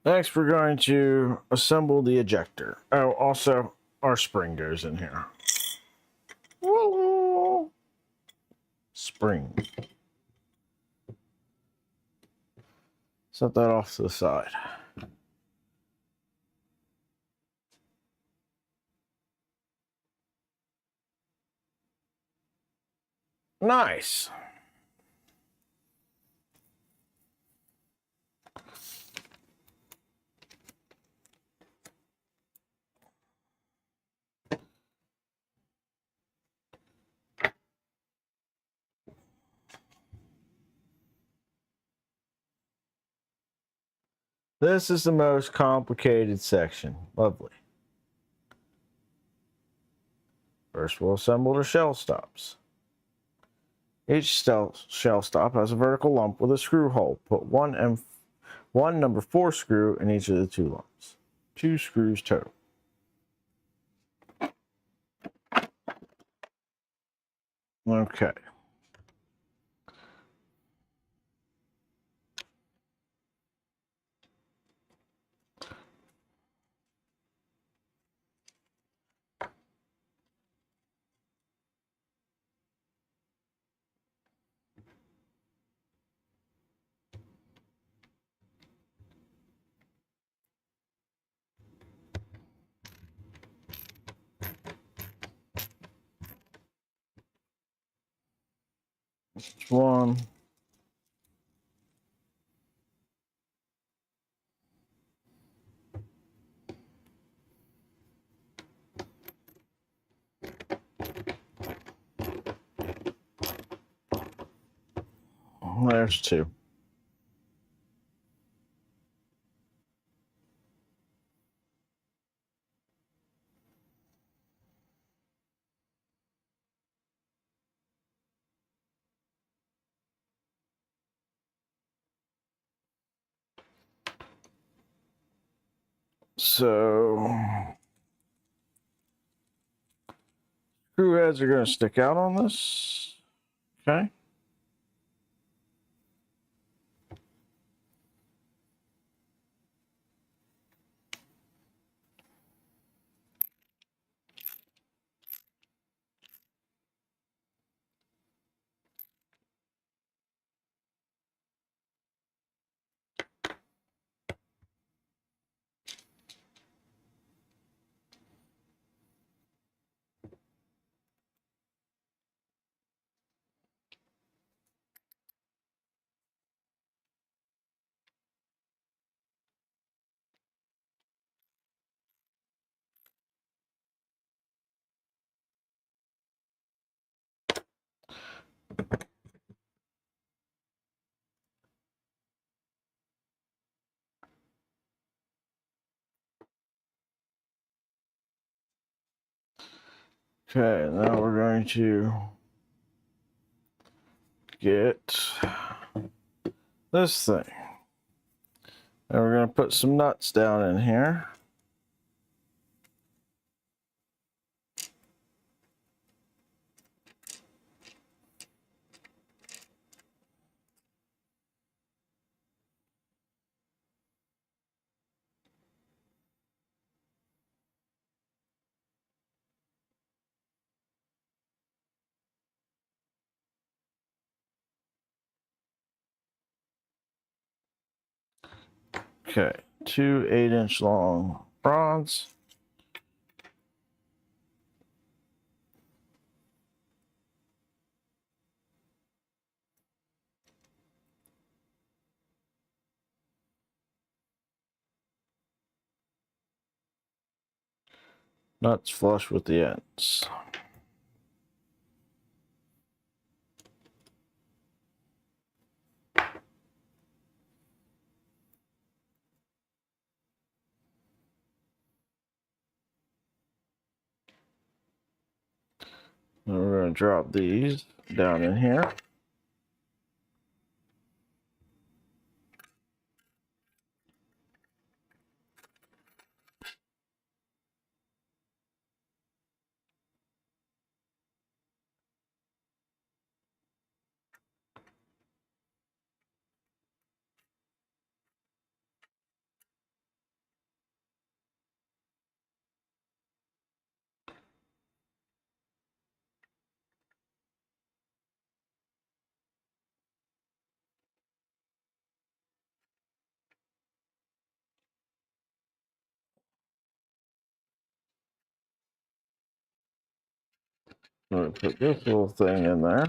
Next, we're going to assemble the ejector. Oh, also, our spring goes in here. Woo! Spring. Set that off to the side. Nice. This is the most complicated section. Lovely. First, we'll assemble the shell stops. Each shell stop has a vertical lump with a screw hole. Put one number 4 screw in each of the 2 lumps. 2 screws total. Okay. One. There's two. So screw heads are going to stick out on this. Okay. Okay, now we're going to get this thing. And we're going to put some nuts down in here. Okay, two 8-inch long rods. Nuts flush with the ends. And we're going to drop these down in here. I'm going to put this little thing in there.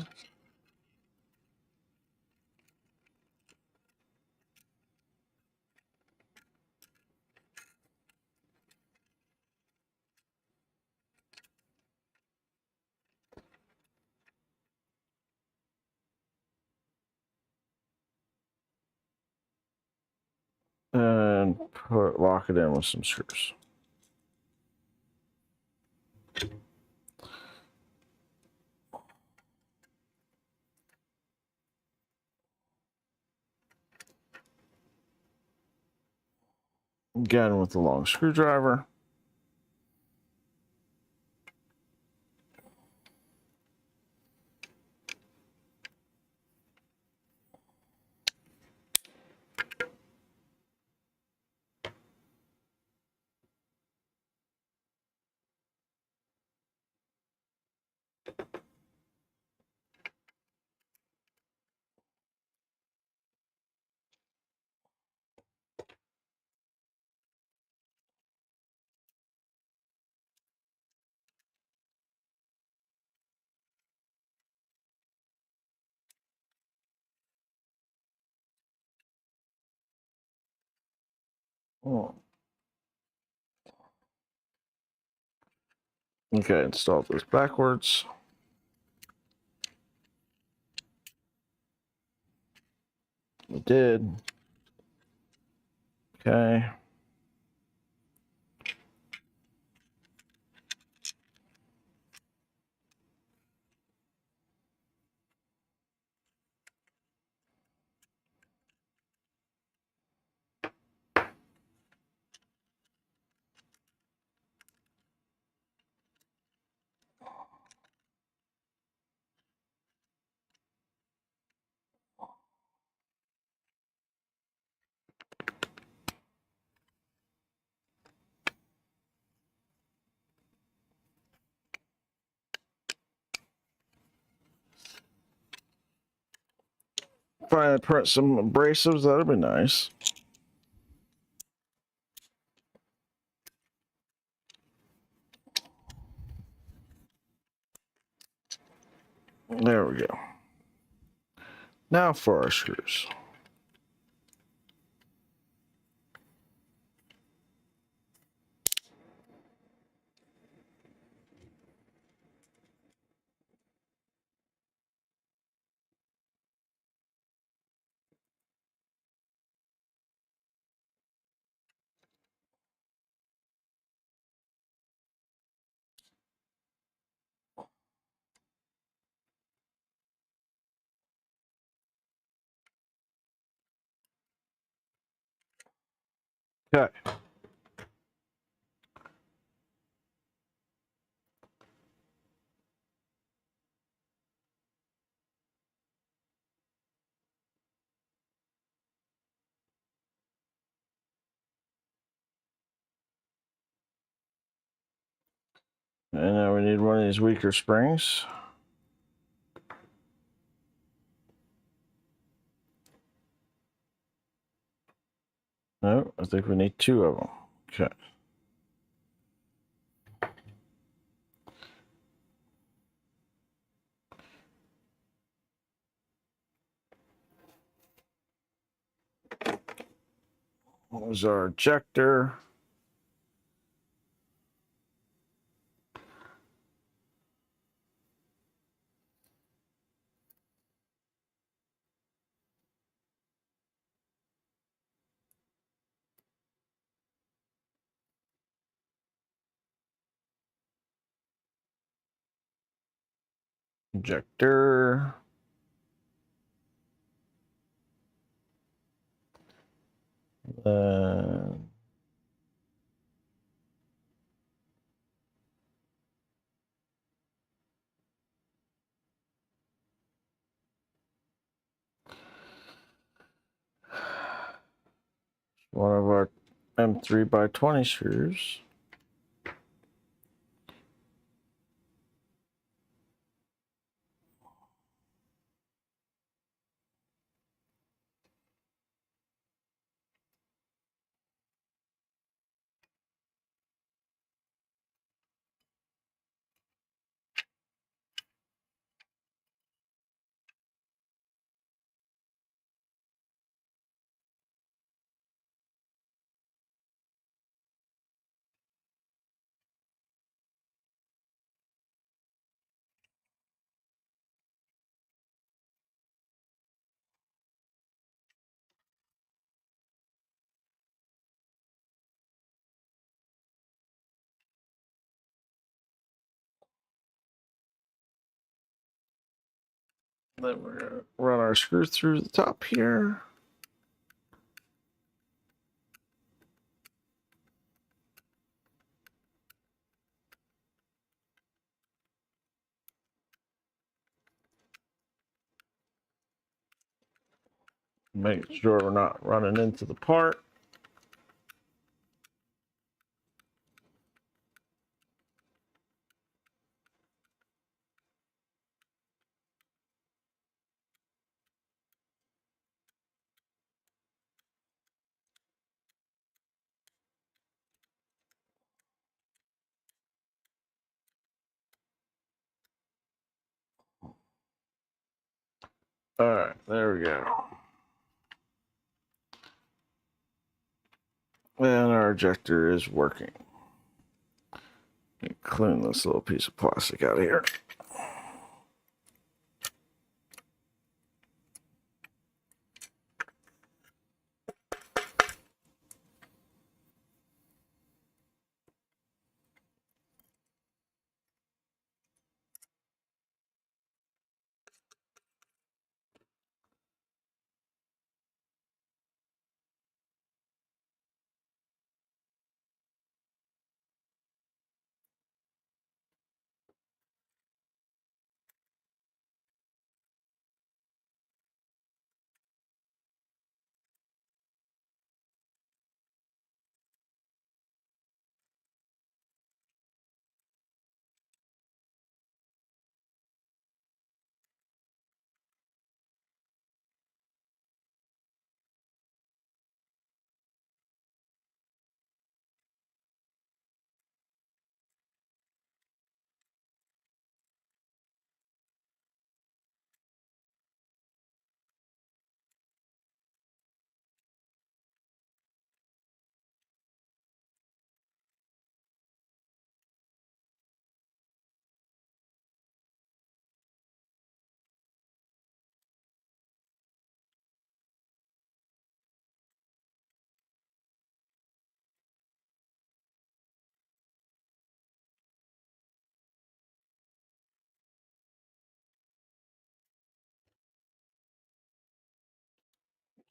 And lock it in with some screws. Again with the long screwdriver. Oh. Okay, install this backwards. We did. Okay. Finally print some abrasives, that'd be nice. There we go. Now for our screws. Okay. And now we need one of these weaker springs. No, I think we need two of them. Okay. There's our ejector. Ejector. Uh, one of our M3 by 20 screws. Then we're going to run our screw through the top here. Make sure we're not running into the part. All right, there we go. And our ejector is working. Clean this little piece of plastic out of here.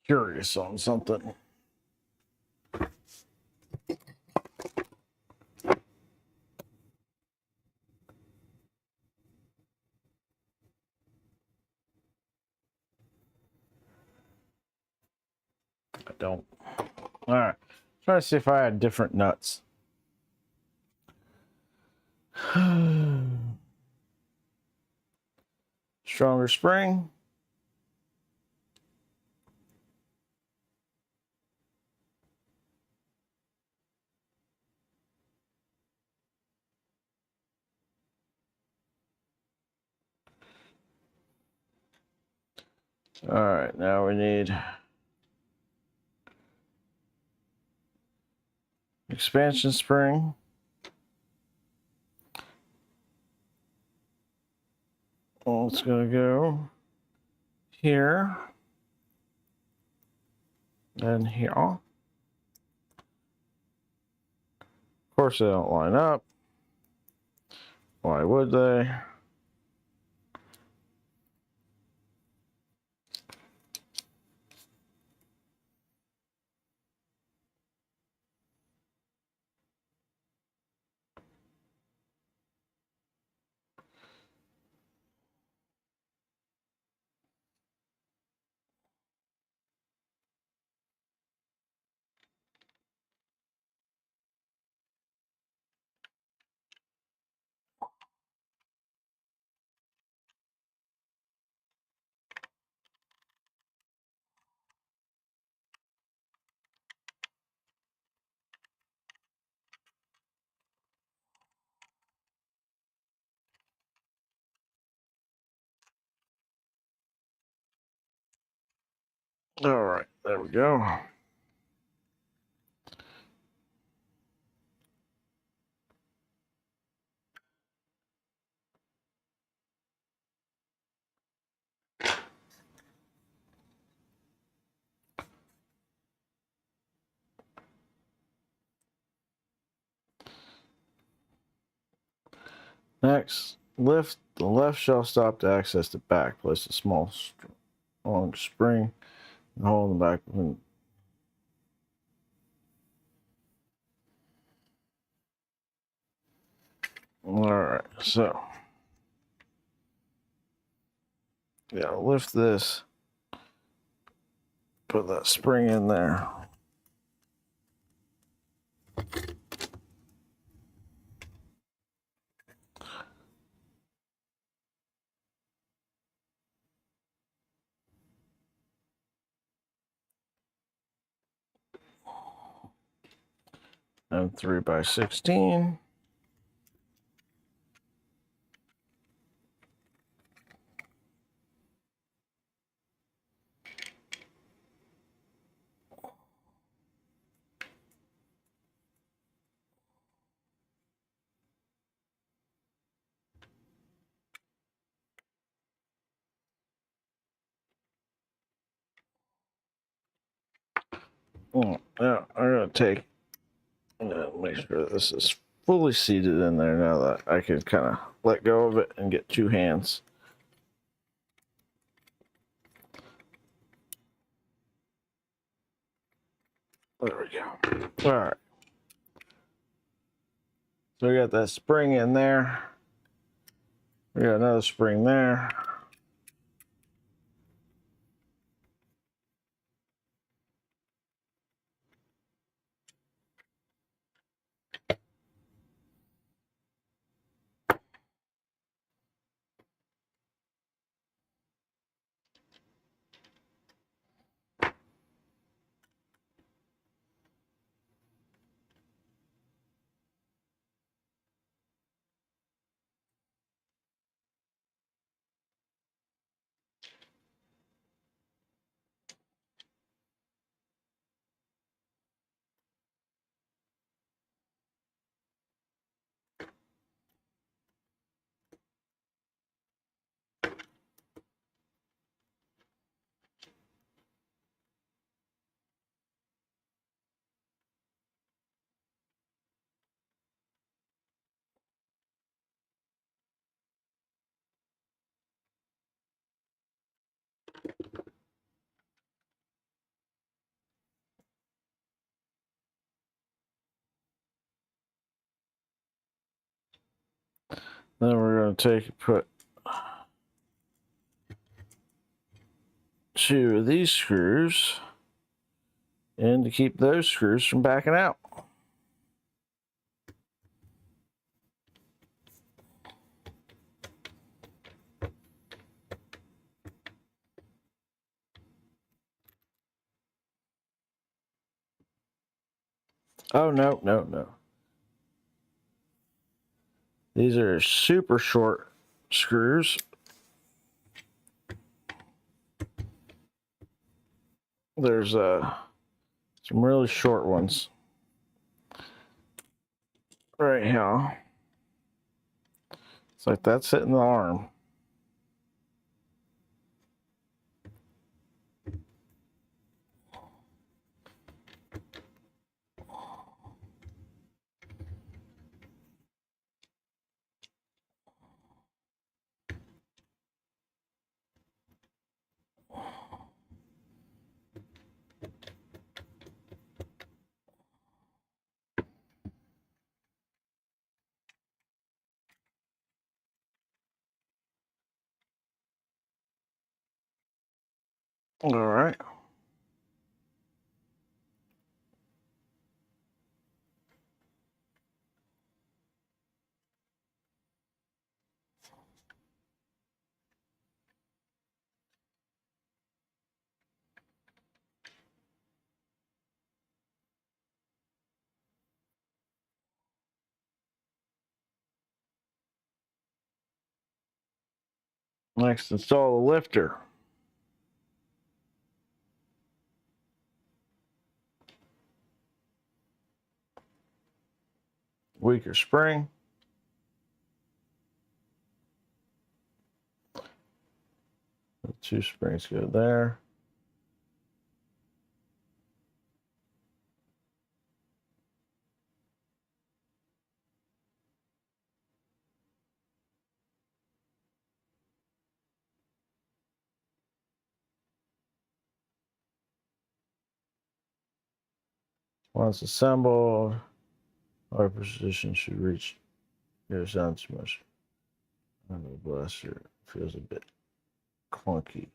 Curious on something. I don't. All right. Trying to see if I had different nuts. Stronger spring. All right, now we need expansion spring. Well, it's gonna go here and here. Of course, they don't line up. Why would they? All right, there we go. Next, lift the left shelf stop to access the back. Place a small long spring and hole in the back. All right, so yeah, lift this, put that spring in there. And 3x16. Yeah, I'm gonna take. Make sure this is fully seated in there now that I can kind of let go of it and get two hands. There we go. All right. So we got that spring in there. We got another spring there. Then we're going to take and put two of these screws in to keep those screws from backing out. Oh, no, no, no. These are super short screws. There's some really short ones right here. It's like that's hitting the arm. All right. Next, install the lifter. Weaker spring. The two springs go there. Once assembled, our position should reach. Goes down too much. I don't know, bless you. Feels a bit clunky.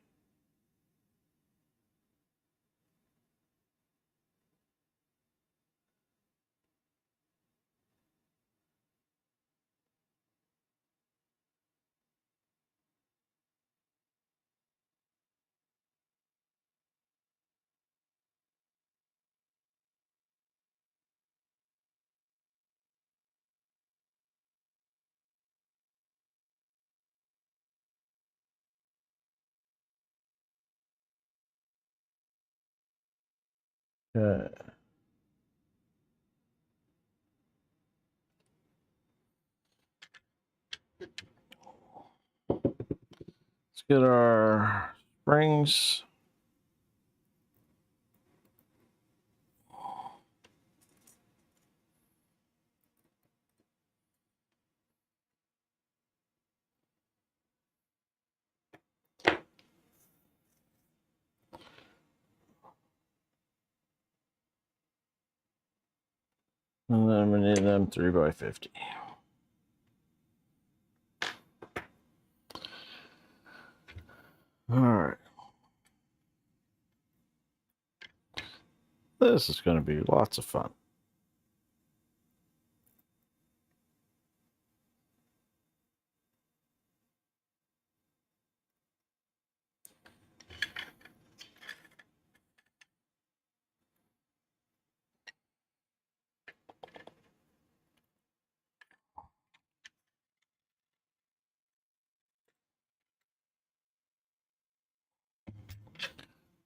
Okay. Let's get our springs. And then we need them 3x50. All right. This is going to be lots of fun.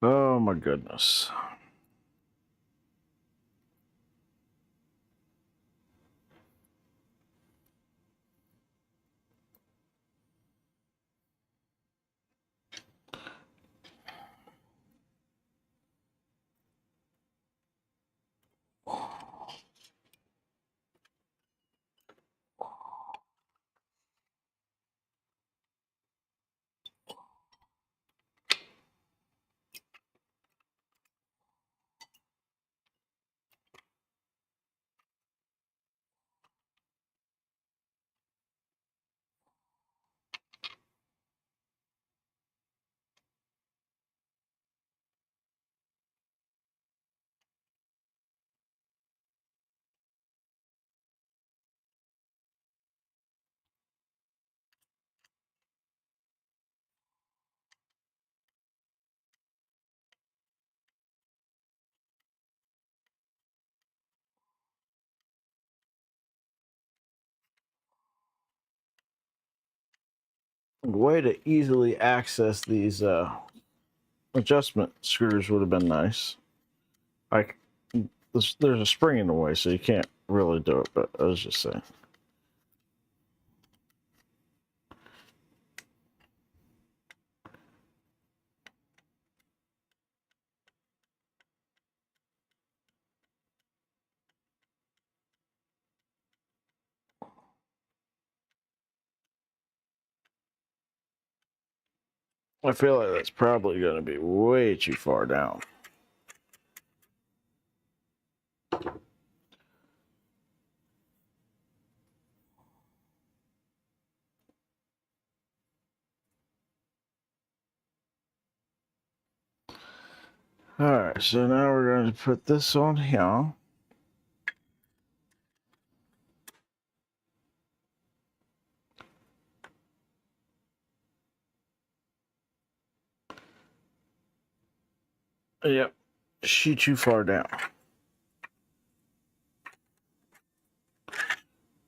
Oh my goodness. A way to easily access these adjustment screws would have been nice. Like, there's a spring in the way, so you can't really do it, but I was just saying. I feel like that's probably going to be way too far down. All right, so now we're going to put this on here. Yep, she too far down.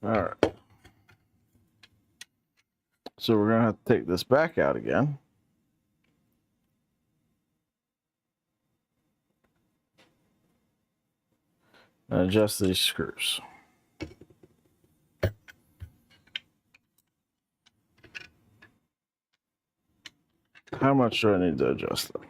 All right. So we're going to have to take this back out again. And adjust these screws. How much do I need to adjust them?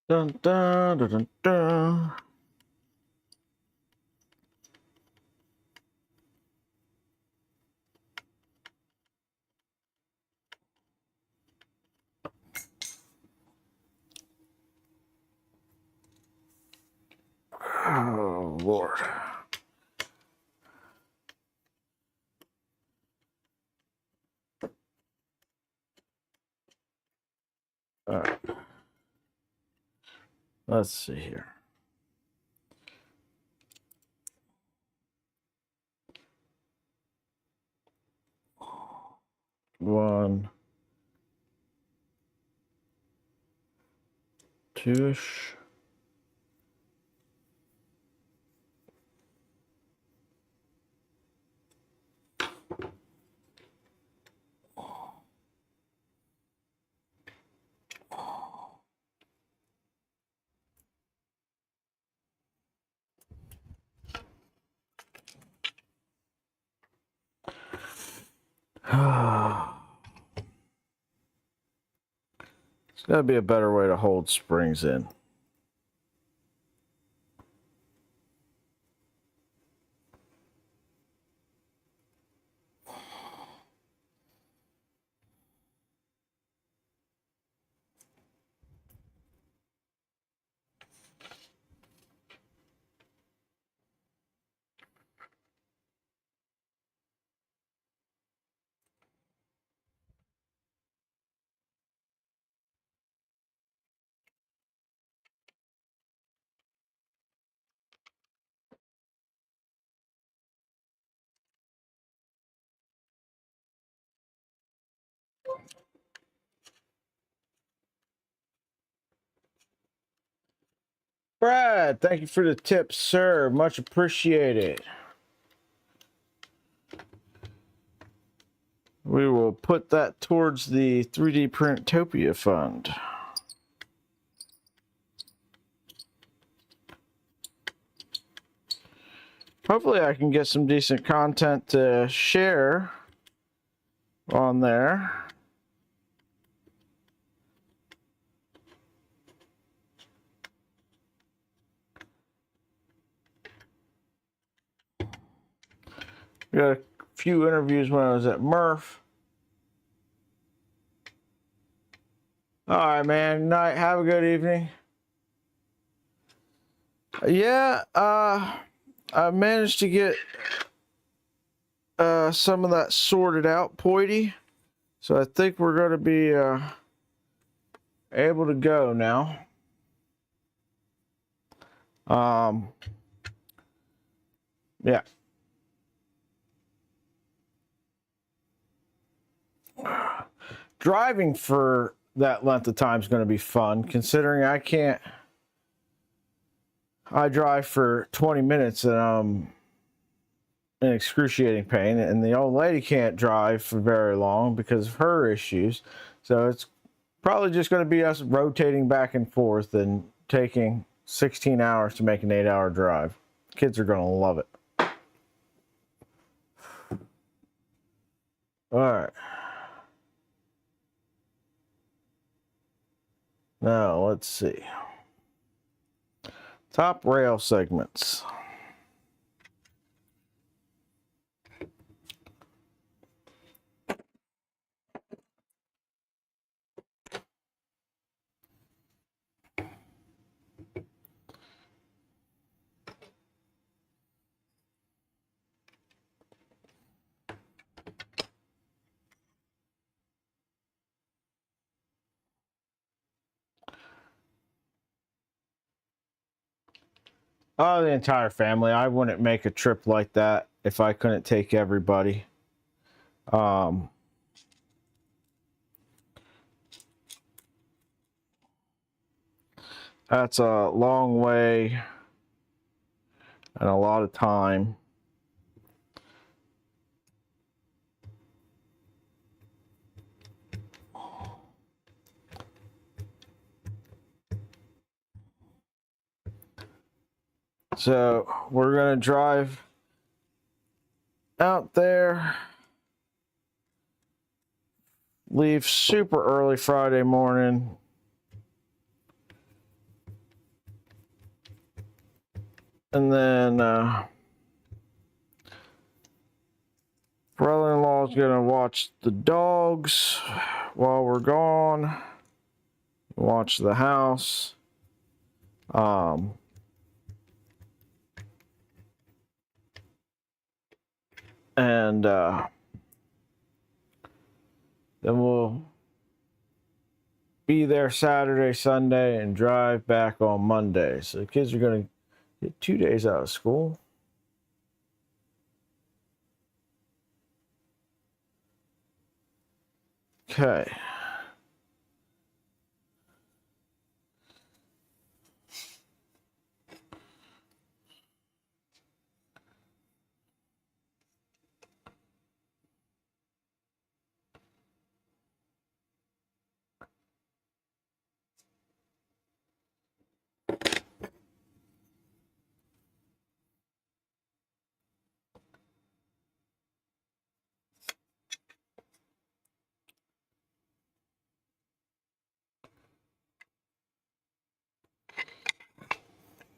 Dun, dun, dun, dun, dun. Oh, Lord. All right. Let's see here. One, 2-ish. There's got to be a better way to hold springs in. Brad, thank you for the tip, sir. Much appreciated. We will put that towards the 3D Printopia Fund. Hopefully I can get some decent content to share on there. We got a few interviews when I was at Nerf. All right, man. Good night. Have a good evening. Yeah, I managed to get some of that sorted out, Poity. So I think we're going to be able to go now. Yeah. Driving for that length of time is going to be fun, considering I drive for 20 minutes and I'm in excruciating pain, and the old lady can't drive for very long because of her issues. So it's probably just going to be us rotating back and forth and taking 16 hours to make an 8-hour drive. Kids are going to love it. All right. Now, let's see. Top rail segments. Oh, the entire family. I wouldn't make a trip like that if I couldn't take everybody. That's a long way and a lot of time. So we're going to drive out there, leave super early Friday morning, and then brother-in-law is going to watch the dogs while we're gone, watch the house. And then we'll be there Saturday, Sunday, and drive back on Monday. So the kids are going to get 2 days out of school. Okay.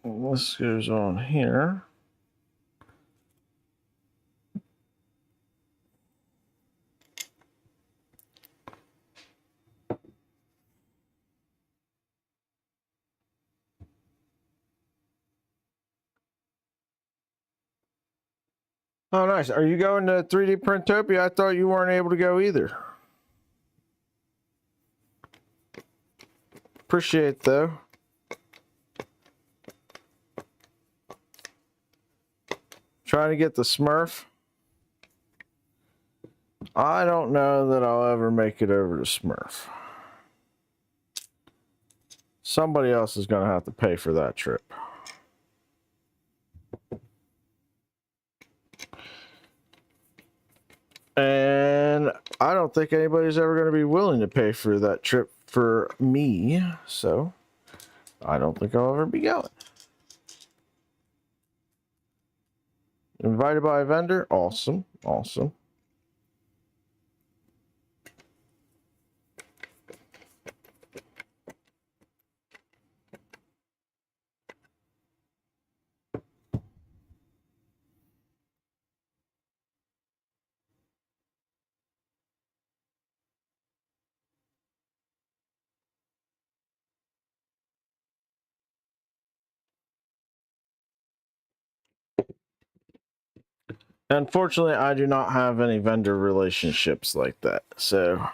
And this goes on here. Oh, nice. Are you going to 3D Printopia? I thought you weren't able to go either. Appreciate it, though. Trying to get the Smurf. I don't know that I'll ever make it over to Smurf. Somebody else is going to have to pay for that trip. And I don't think anybody's ever going to be willing to pay for that trip for me. So I don't think I'll ever be going. Invited by a vendor? Awesome. Awesome. Unfortunately, I do not have any vendor relationships like that. So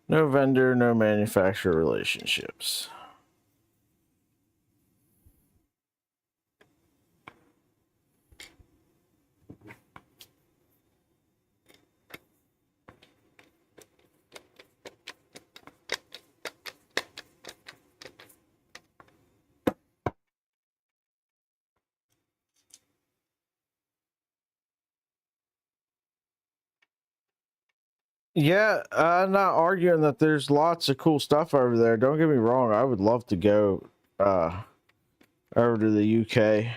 no vendor, no manufacturer relationships. Yeah, I'm not arguing that there's lots of cool stuff over there. Don't get me wrong. I would love to go over to the UK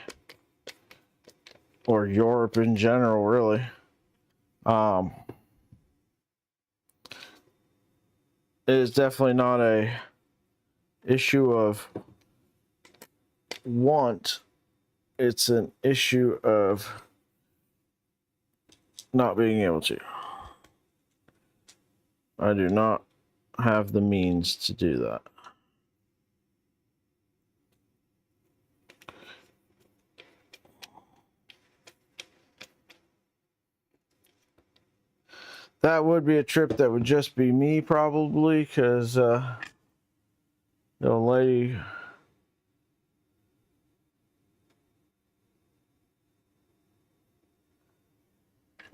or Europe in general, really. It is definitely not a issue of want. It's an issue of not being able to. I do not have the means to do that. That would be a trip that would just be me, probably, because the lady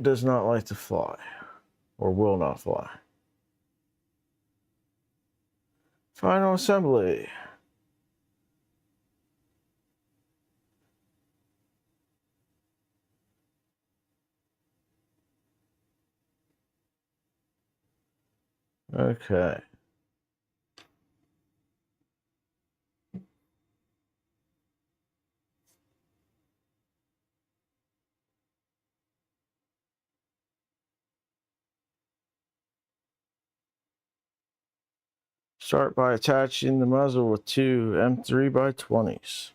does not like to fly, or will not fly. Final assembly. Okay. Start by attaching the muzzle with two M3x20s.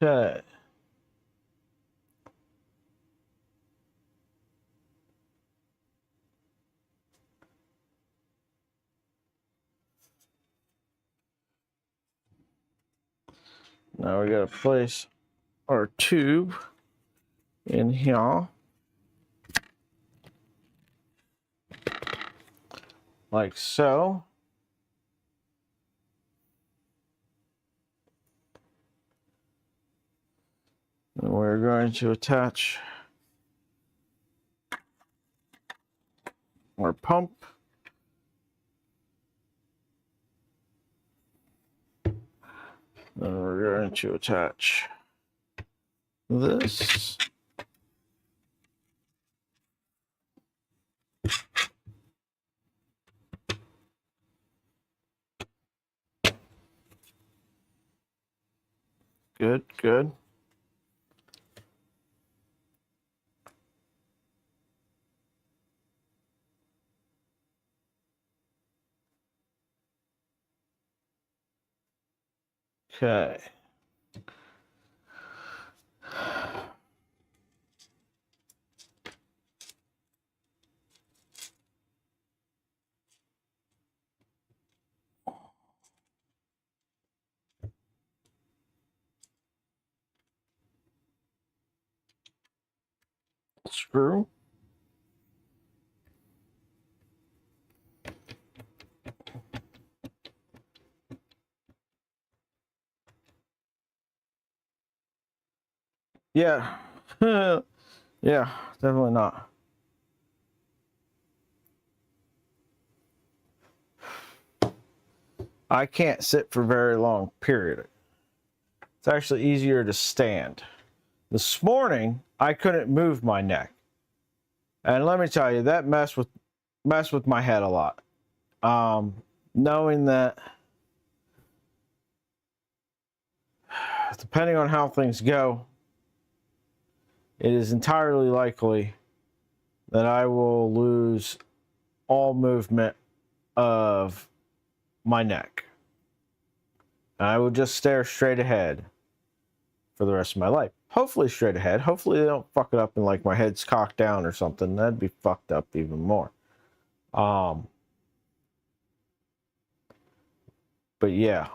Okay. Now we gotta place our tube in here. Like so. And we're going to attach our pump. Then we're going to attach this. Good, good. Okay. Screw. Yeah. Yeah, definitely not. I can't sit for very long, period. It's actually easier to stand. This morning, I couldn't move my neck. And let me tell you, that messed with my head a lot. Knowing that depending on how things go, it is entirely likely that I will lose all movement of my neck. And I will just stare straight ahead for the rest of my life. Hopefully straight ahead. Hopefully they don't fuck it up and like my head's cocked down or something. That'd be fucked up even more. But yeah.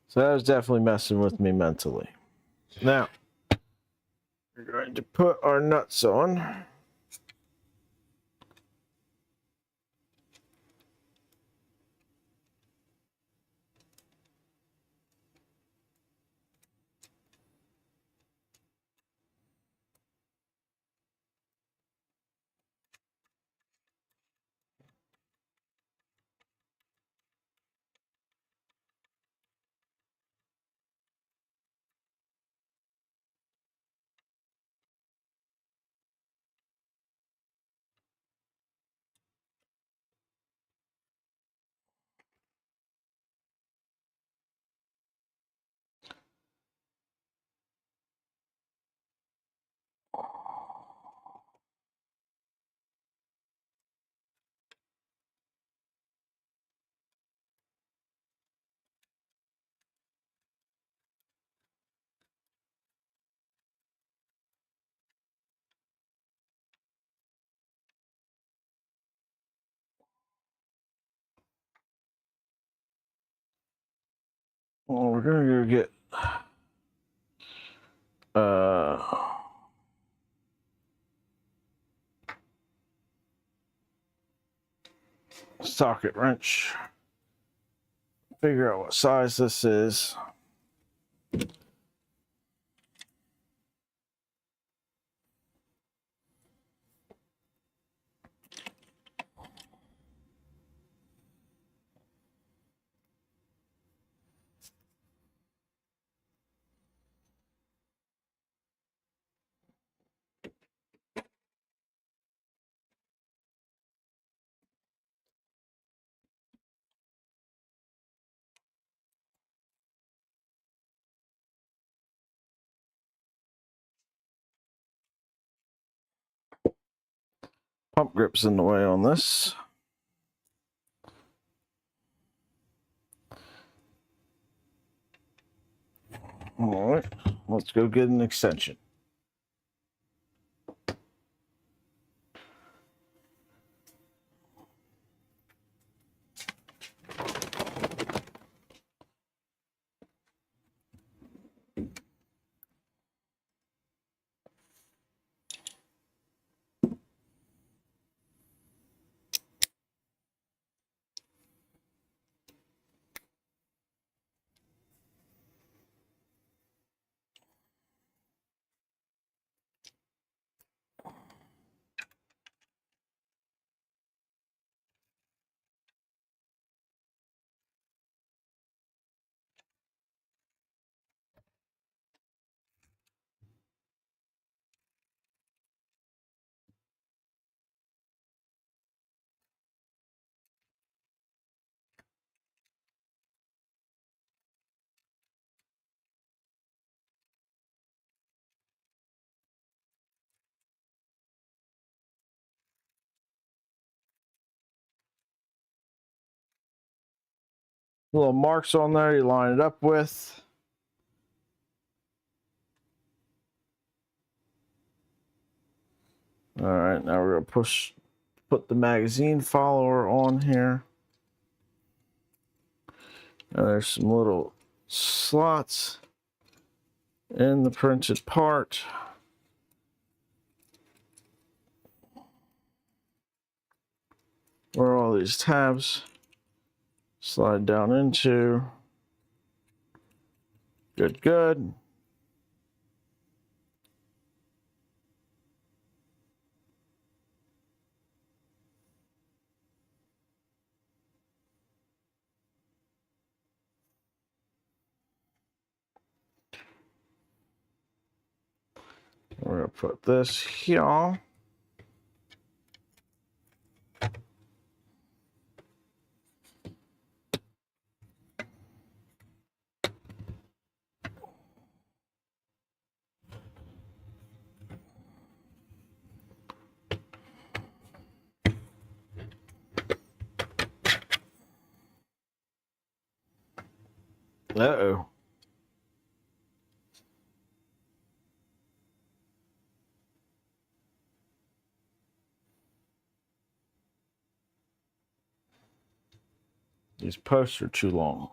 So that was definitely messing with me mentally. Now, we're going to put our nuts on. Well, we're going to go get socket wrench. Figure out what size this is. pump grip's in the way on this. All right, let's go get an extension. Little marks on there you line it up with. All right, now we're gonna put the magazine follower on here. Now there's some little slots in the printed part. Where all these tabs slide down into. Good. We're gonna put this here. Uh-oh. These posts are too long.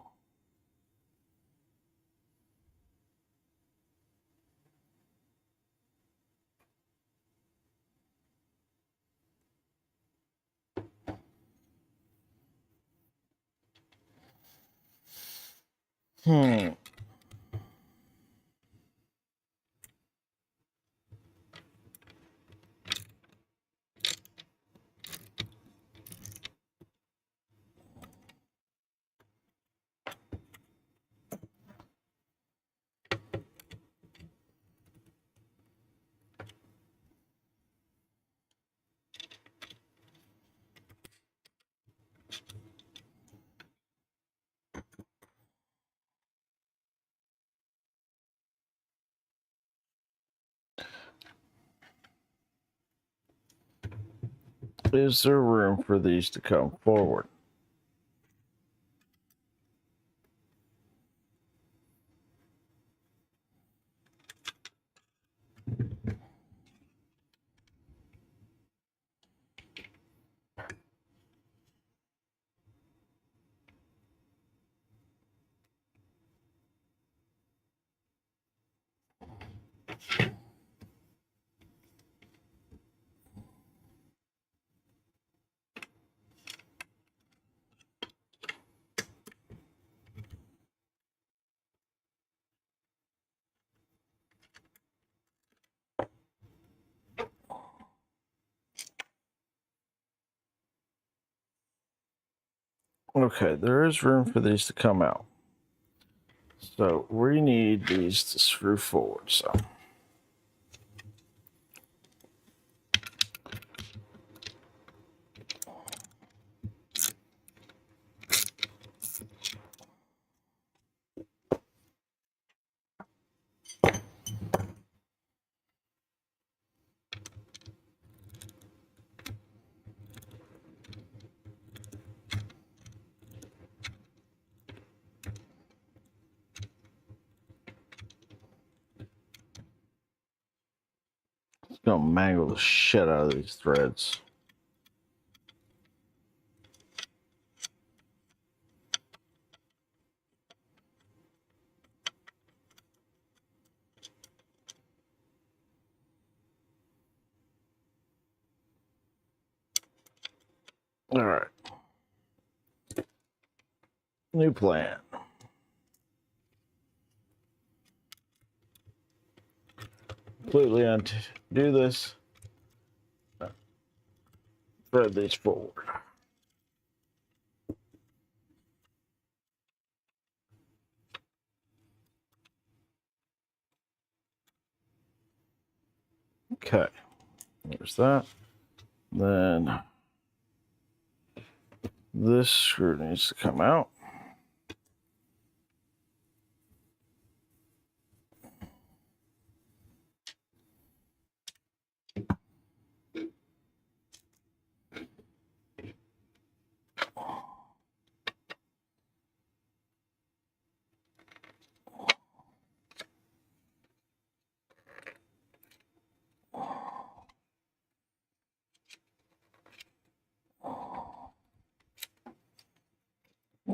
Is there room for these to come forward? Okay, there is room for these to come out. So we need these to screw forward. So Gonna mangle the shit out of these threads. All right. New plan. Completely undo this. Thread these forward. Okay. There's that. Then this screw needs to come out.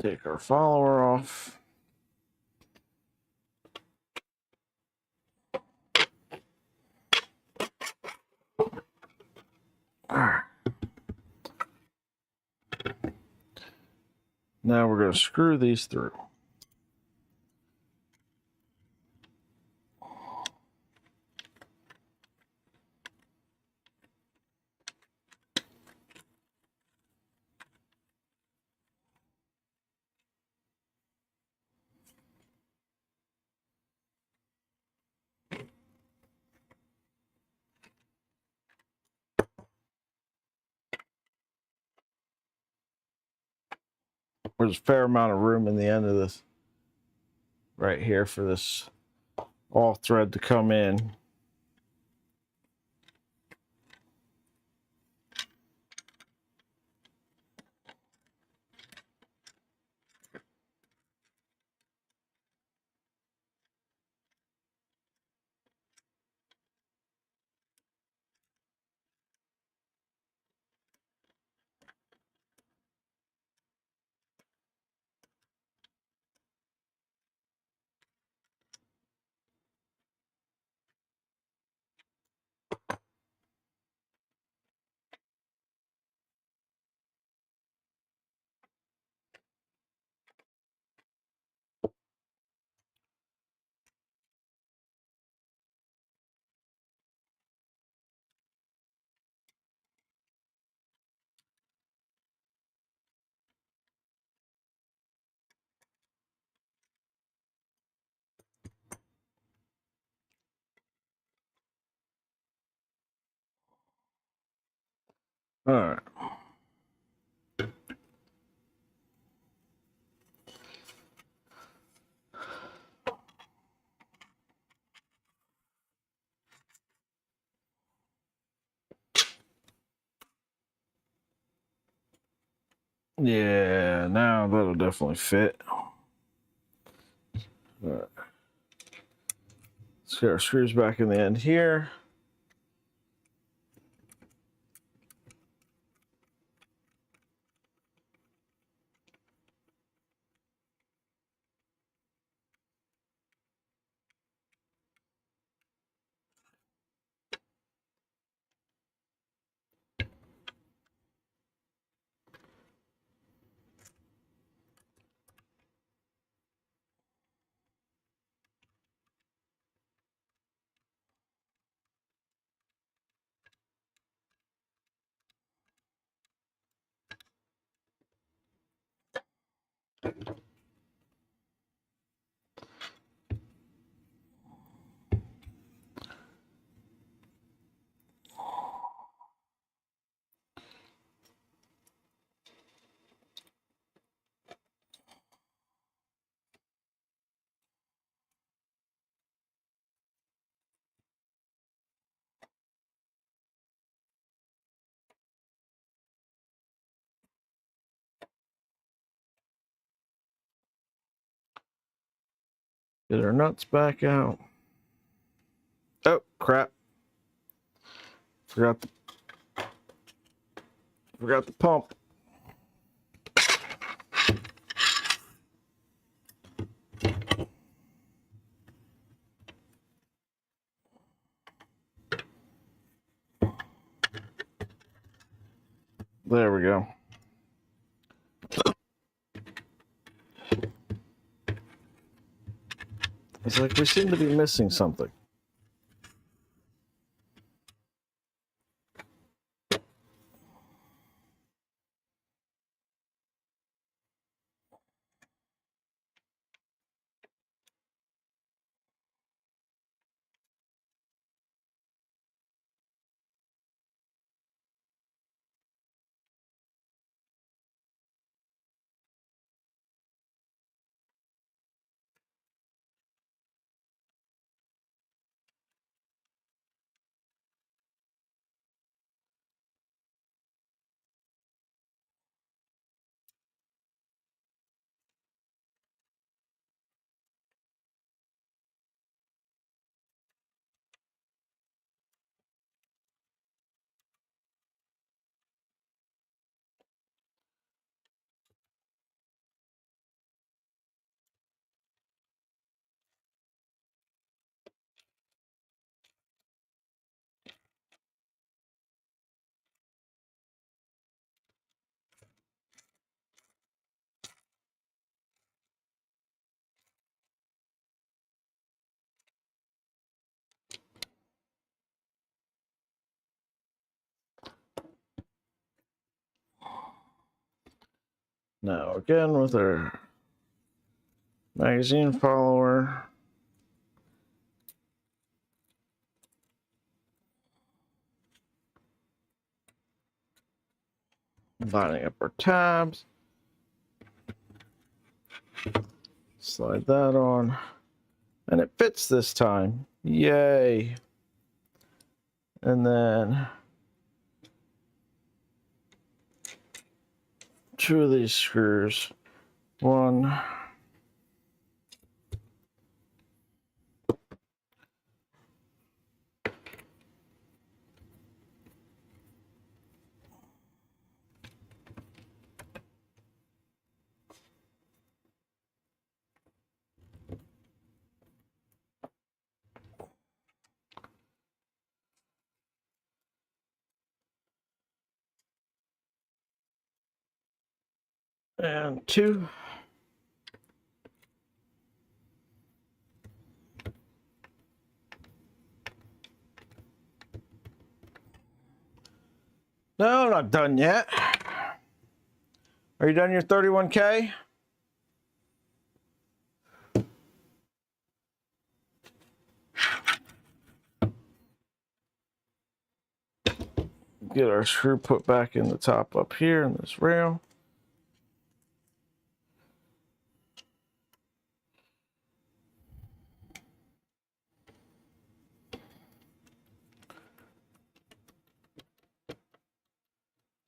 Take our follower off. Now we're going to screw these through. There's a fair amount of room in the end of this right here for this all thread to come in. All right. Yeah, now that'll definitely fit. All right. Let's get our screws back in the end here. Get our nuts back out. Oh, crap. Forgot the pump. There we go. It's like we seem to be missing something. Now again with our magazine follower. Lining up our tabs. Slide that on. And it fits this time. Yay. And then 2 of these screws. 1. And 2. No, I'm not done yet. Are you done your 31K? Get our screw put back in the top up here in this rail.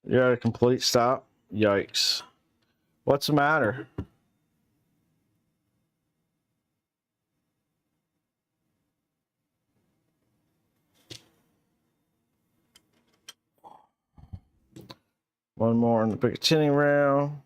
You got a complete stop? Yikes. What's the matter? One more on the Picatinny rail.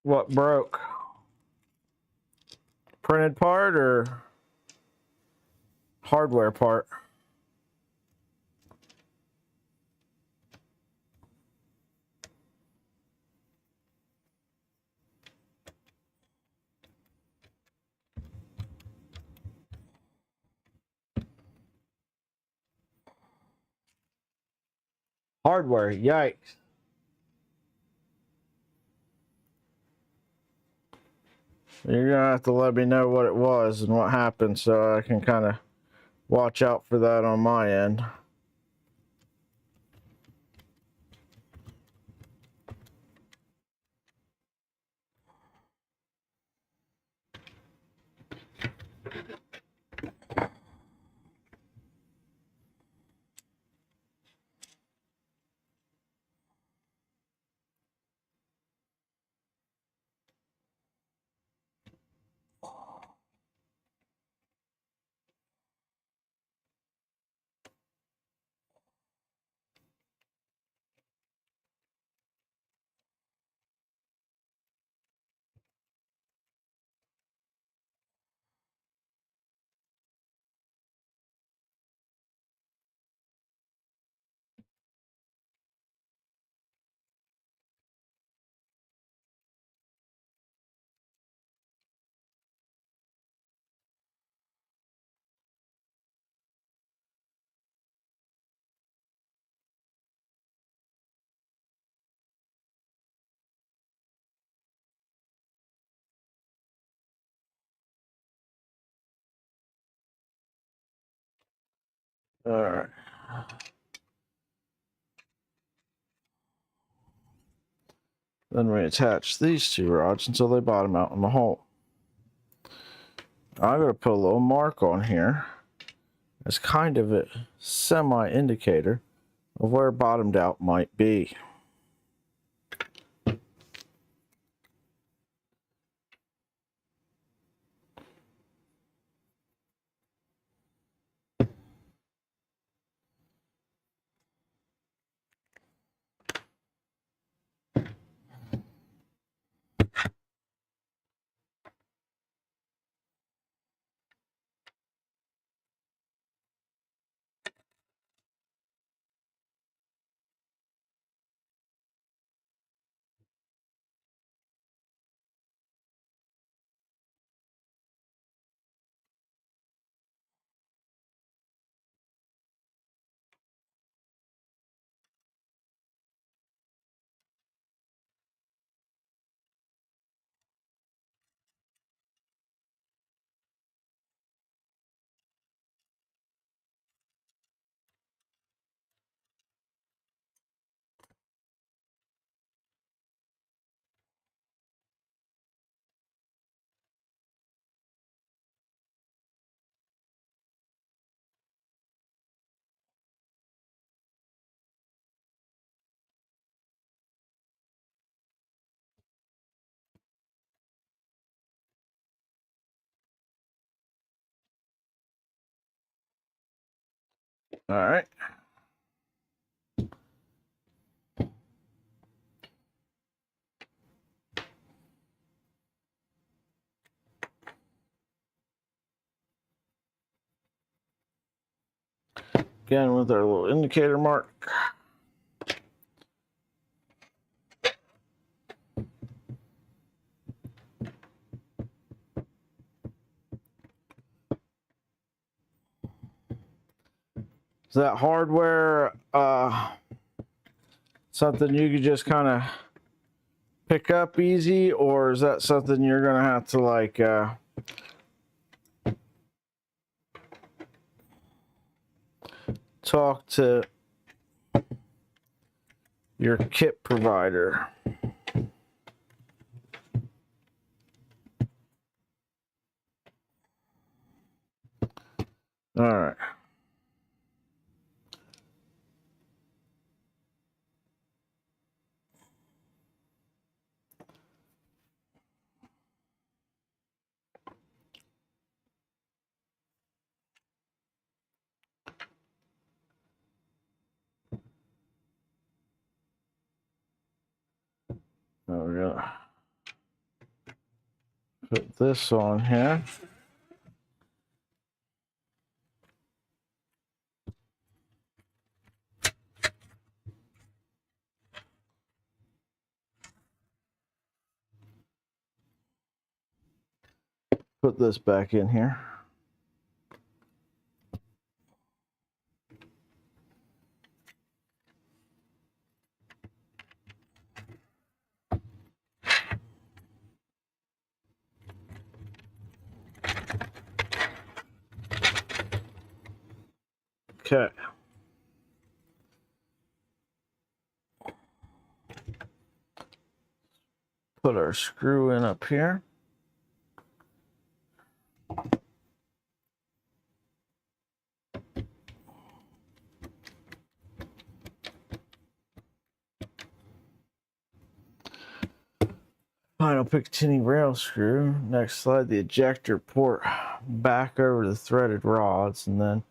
What broke? Printed part or hardware part? Hardware, yikes. You're gonna have to let me know what it was and what happened so I can kind of watch out for that on my end. All right. Then we attach these two rods until they bottom out in the hole. I'm going to put a little mark on here as kind of a semi-indicator of where bottomed out might be. All right. Again with our little indicator mark. Is that hardware something you could just kind of pick up easy, or is that something you're gonna have to like talk to your kit provider? All right. Now we're gonna put this on here. Put this back in here. Okay. Put our screw in up here. Final Picatinny rail screw. Next, slide the ejector port back over the threaded rods, and then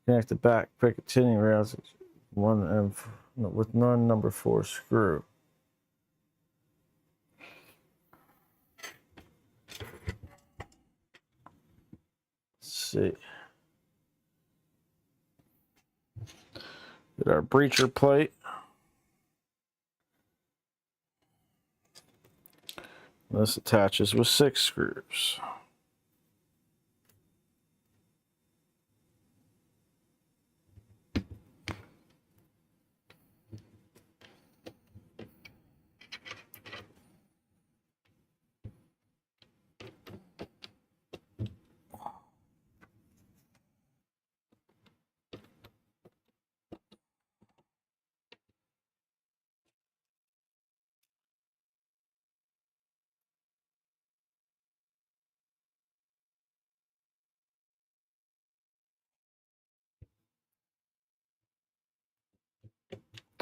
connect the back Picatinny rails with number 4 screw. Let's see. Get our breacher plate. This attaches with 6 screws.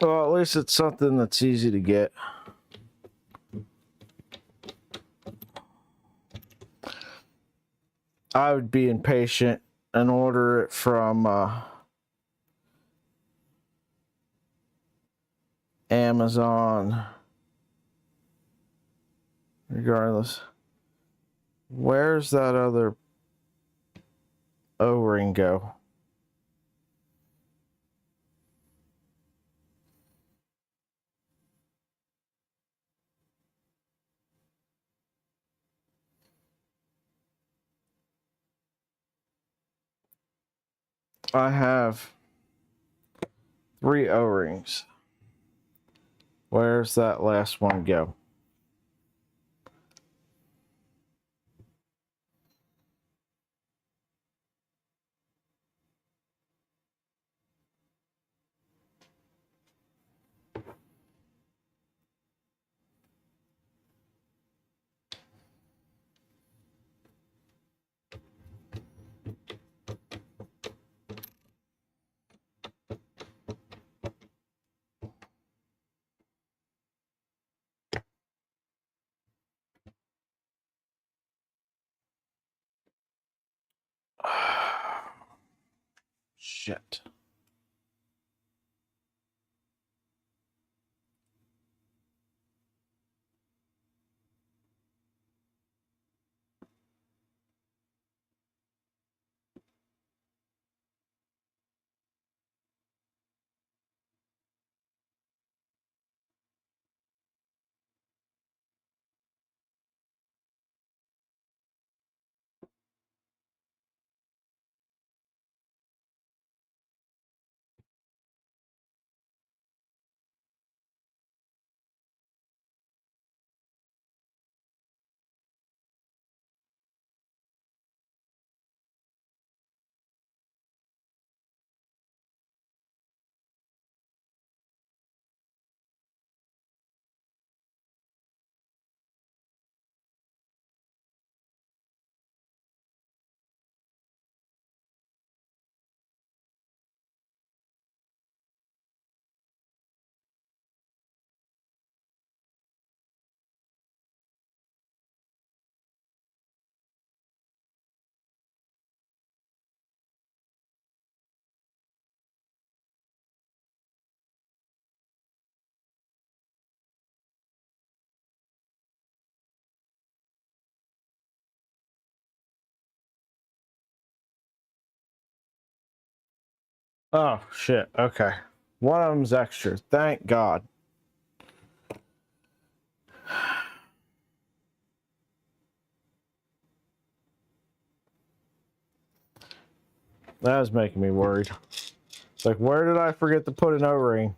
Well, at least it's something that's easy to get. I would be impatient and order it from Amazon. Regardless. Where's that other O-ring go? I have 3 O-rings. Where's that last one go? Shit. Oh, shit. Okay. One of them's extra. Thank God. That was making me worried. It's like, where did I forget to put an O-ring?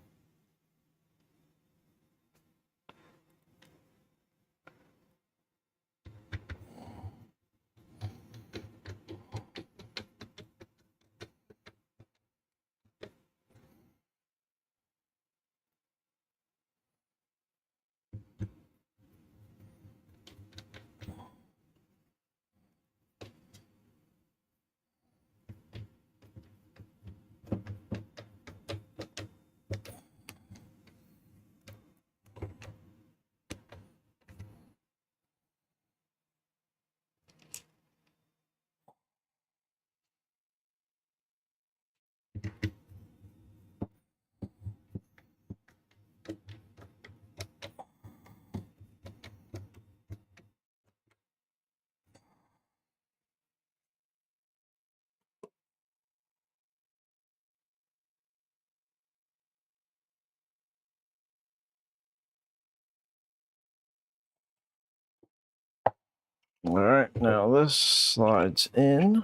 All right, now this slides in.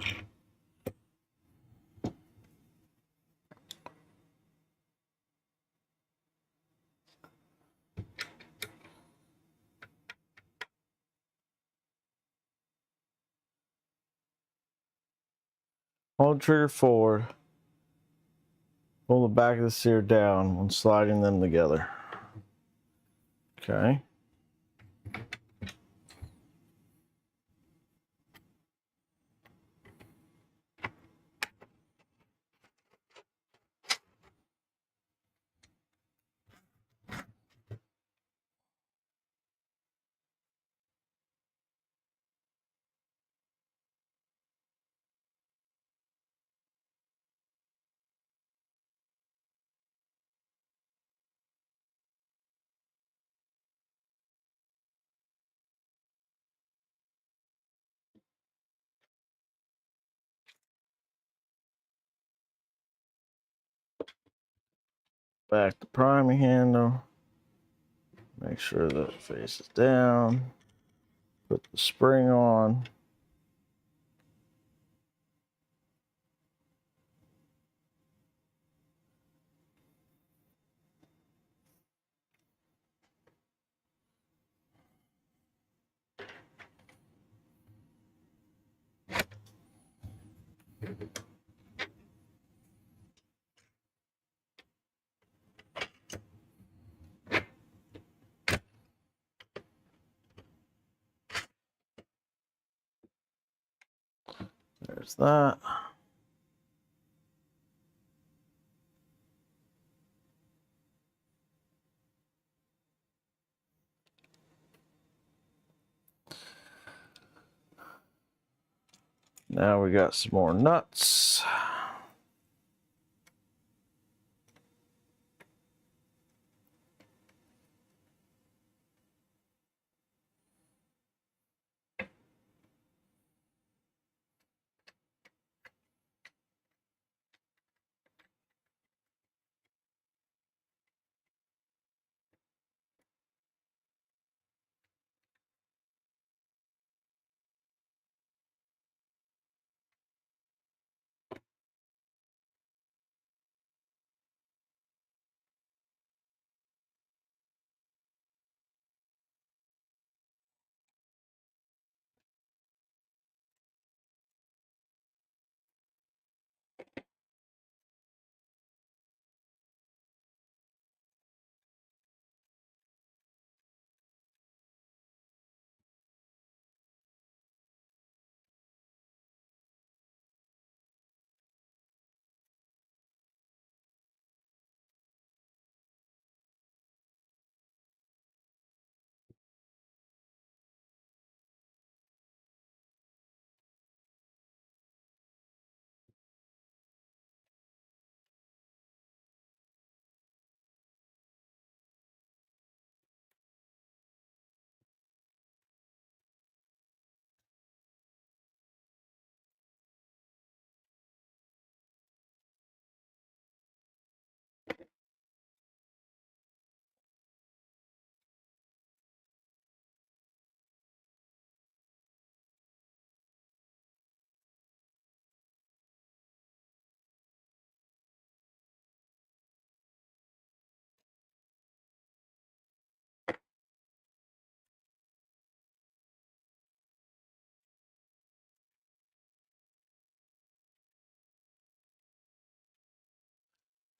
Hold trigger forward. Pull the back of the sear down when sliding them together. Okay. Back the priming handle. Make sure that it faces down. Put the spring on. There's that. Now we got some more nuts.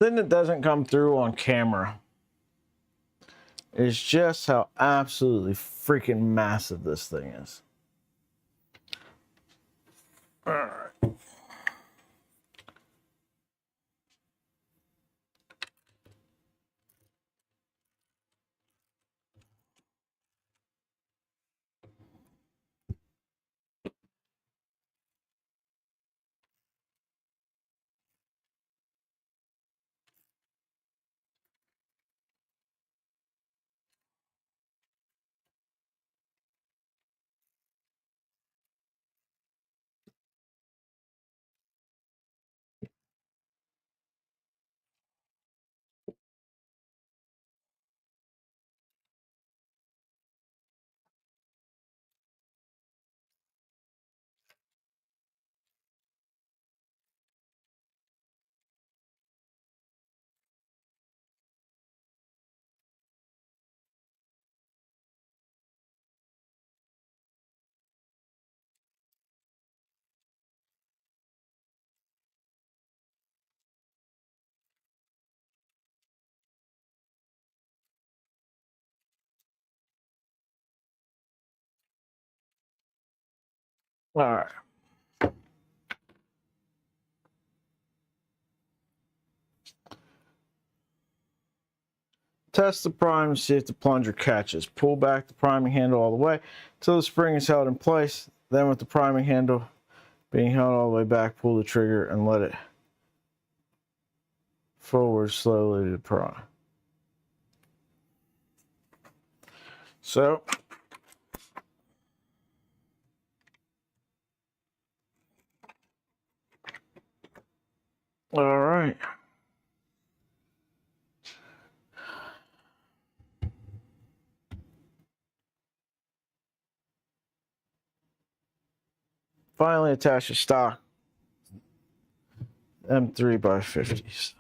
Thing that doesn't come through on camera is just how absolutely freaking massive this thing is. All right. All right. Test the prime to see if the plunger catches. Pull back the priming handle all the way until the spring is held in place. Then with the priming handle being held all the way back, pull the trigger and let it forward slowly to prime. So, all right. Finally attach the stock M3x50s.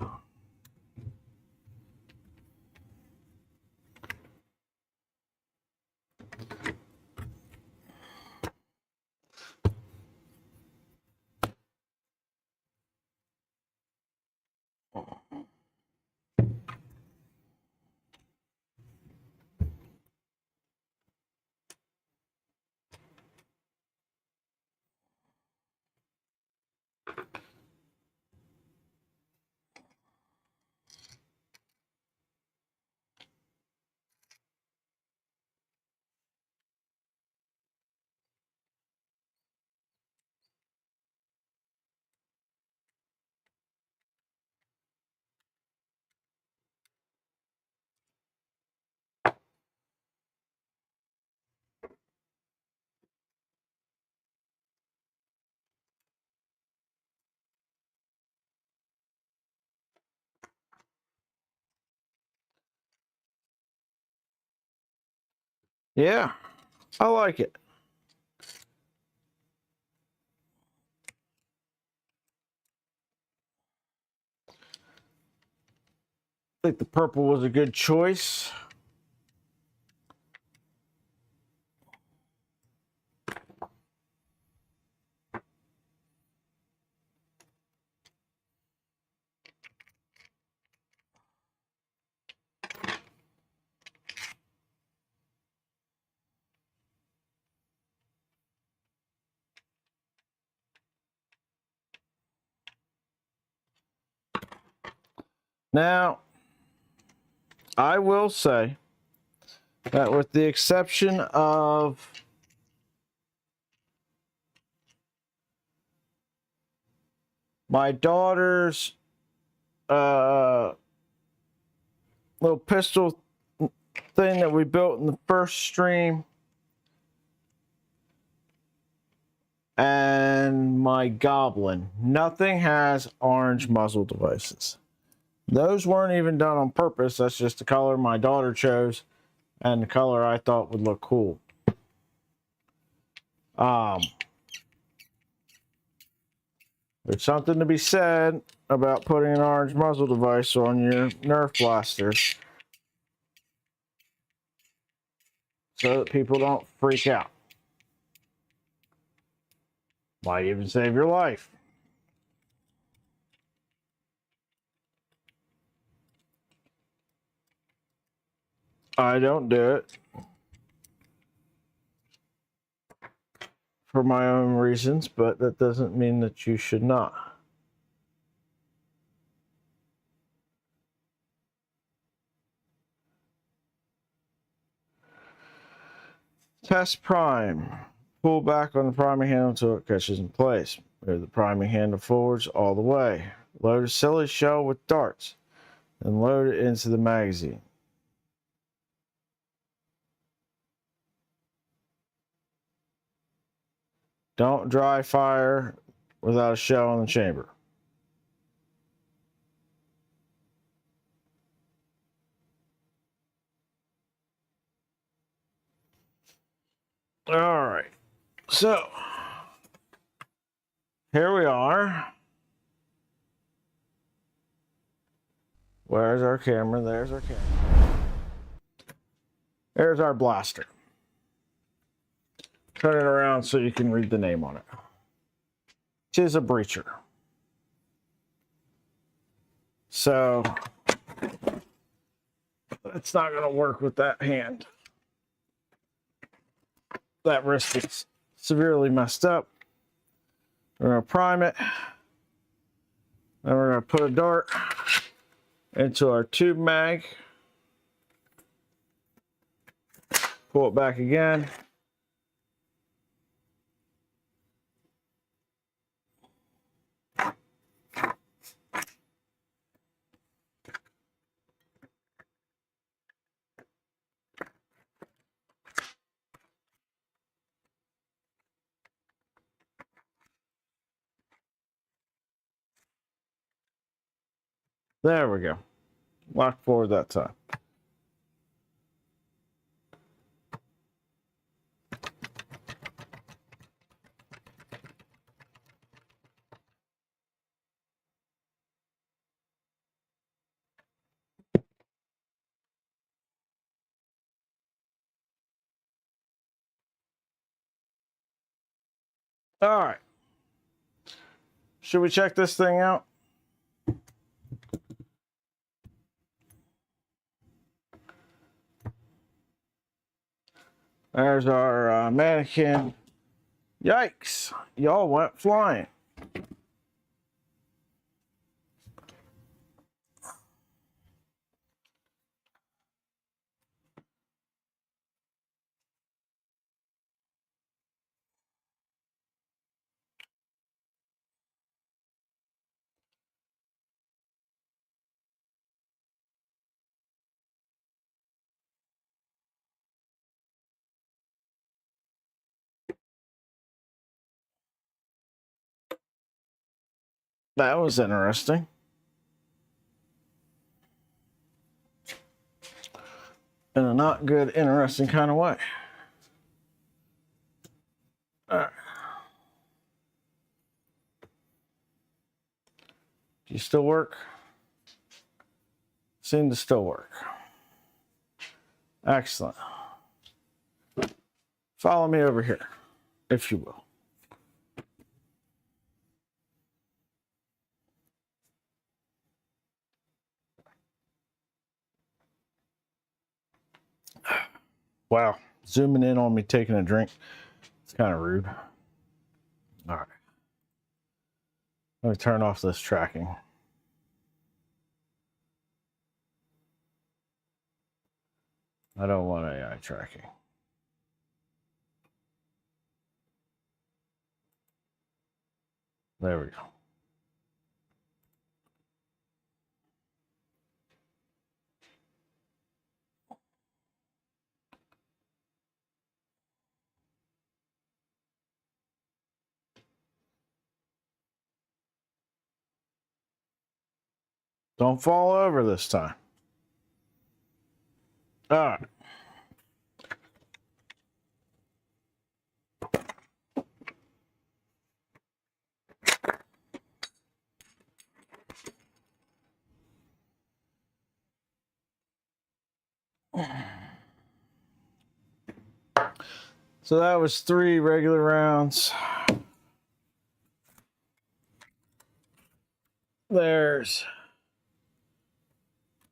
Yeah, I like it. I think the purple was a good choice. Now, I will say that with the exception of my daughter's little pistol thing that we built in the first stream and my goblin, nothing has orange muzzle devices. Those weren't even done on purpose. That's just the color my daughter chose and the color I thought would look cool. There's something to be said about putting an orange muzzle device on your Nerf blasters so that people don't freak out. Might even save your life. I don't do it for my own reasons, but that doesn't mean that you should not. Test prime. Pull back on the priming handle until it catches in place. Move the priming handle forwards all the way. Load a silly shell with darts, then load it into the magazine. Don't dry fire without a shell in the chamber. All right, so here we are. Where's our camera? There's our camera. There's our blaster. Turn it around so you can read the name on it. It is a breacher. So it's not going to work with that hand. That wrist is severely messed up. We're going to prime it. Then we're going to put a dart into our tube mag. Pull it back again. There we go. Lock forward that time. All right. Should we check this thing out? There's our mannequin. Yikes. Y'all went flying. That was interesting. In a not good, interesting kind of way. All right. Do you still work? Seem to still work. Excellent. Follow me over here, if you will. Wow. Zooming in on me taking a drink. It's kind of rude. All right. Let me turn off this tracking. I don't want AI tracking. There we go. Don't fall over this time. All right. So that was 3 regular rounds. There's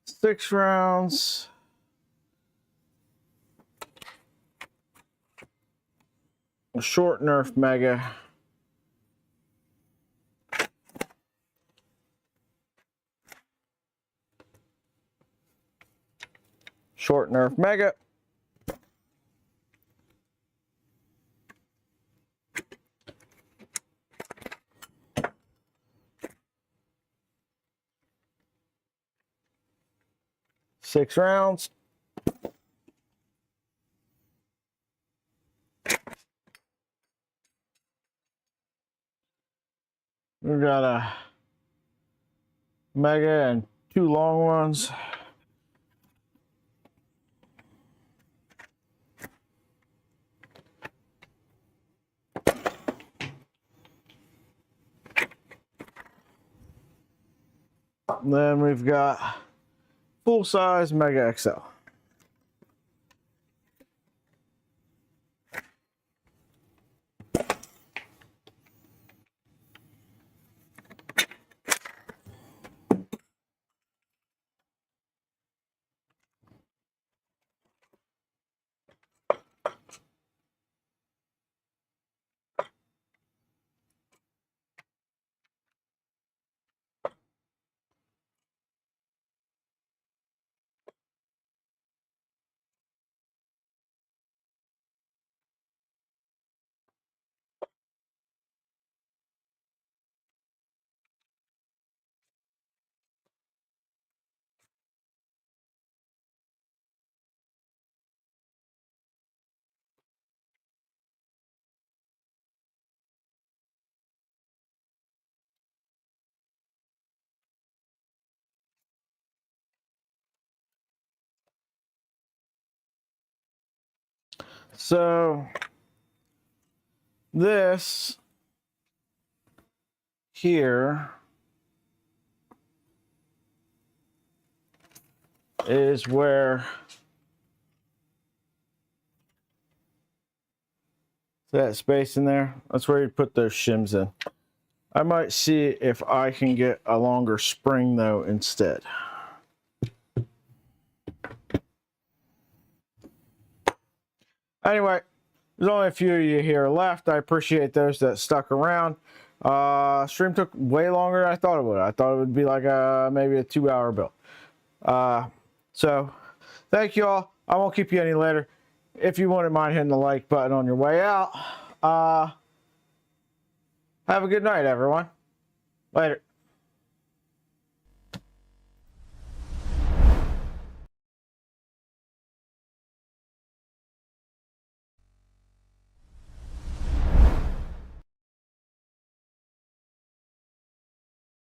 6 rounds. A short Nerf Mega. Short Nerf Mega. Six rounds. We've got a Mega and 2 long ones. And then we've got full-size Mega XL. So this here is where that space in there. That's where you put those shims in. I might see if I can get a longer spring though instead. Anyway, there's only a few of you here left. I appreciate those that stuck around. Stream took way longer than I thought it would. I thought it would be like maybe a 2-hour build. So thank you all. I won't keep you any later. If you wouldn't mind hitting the like button on your way out. Have a good night, everyone. Later.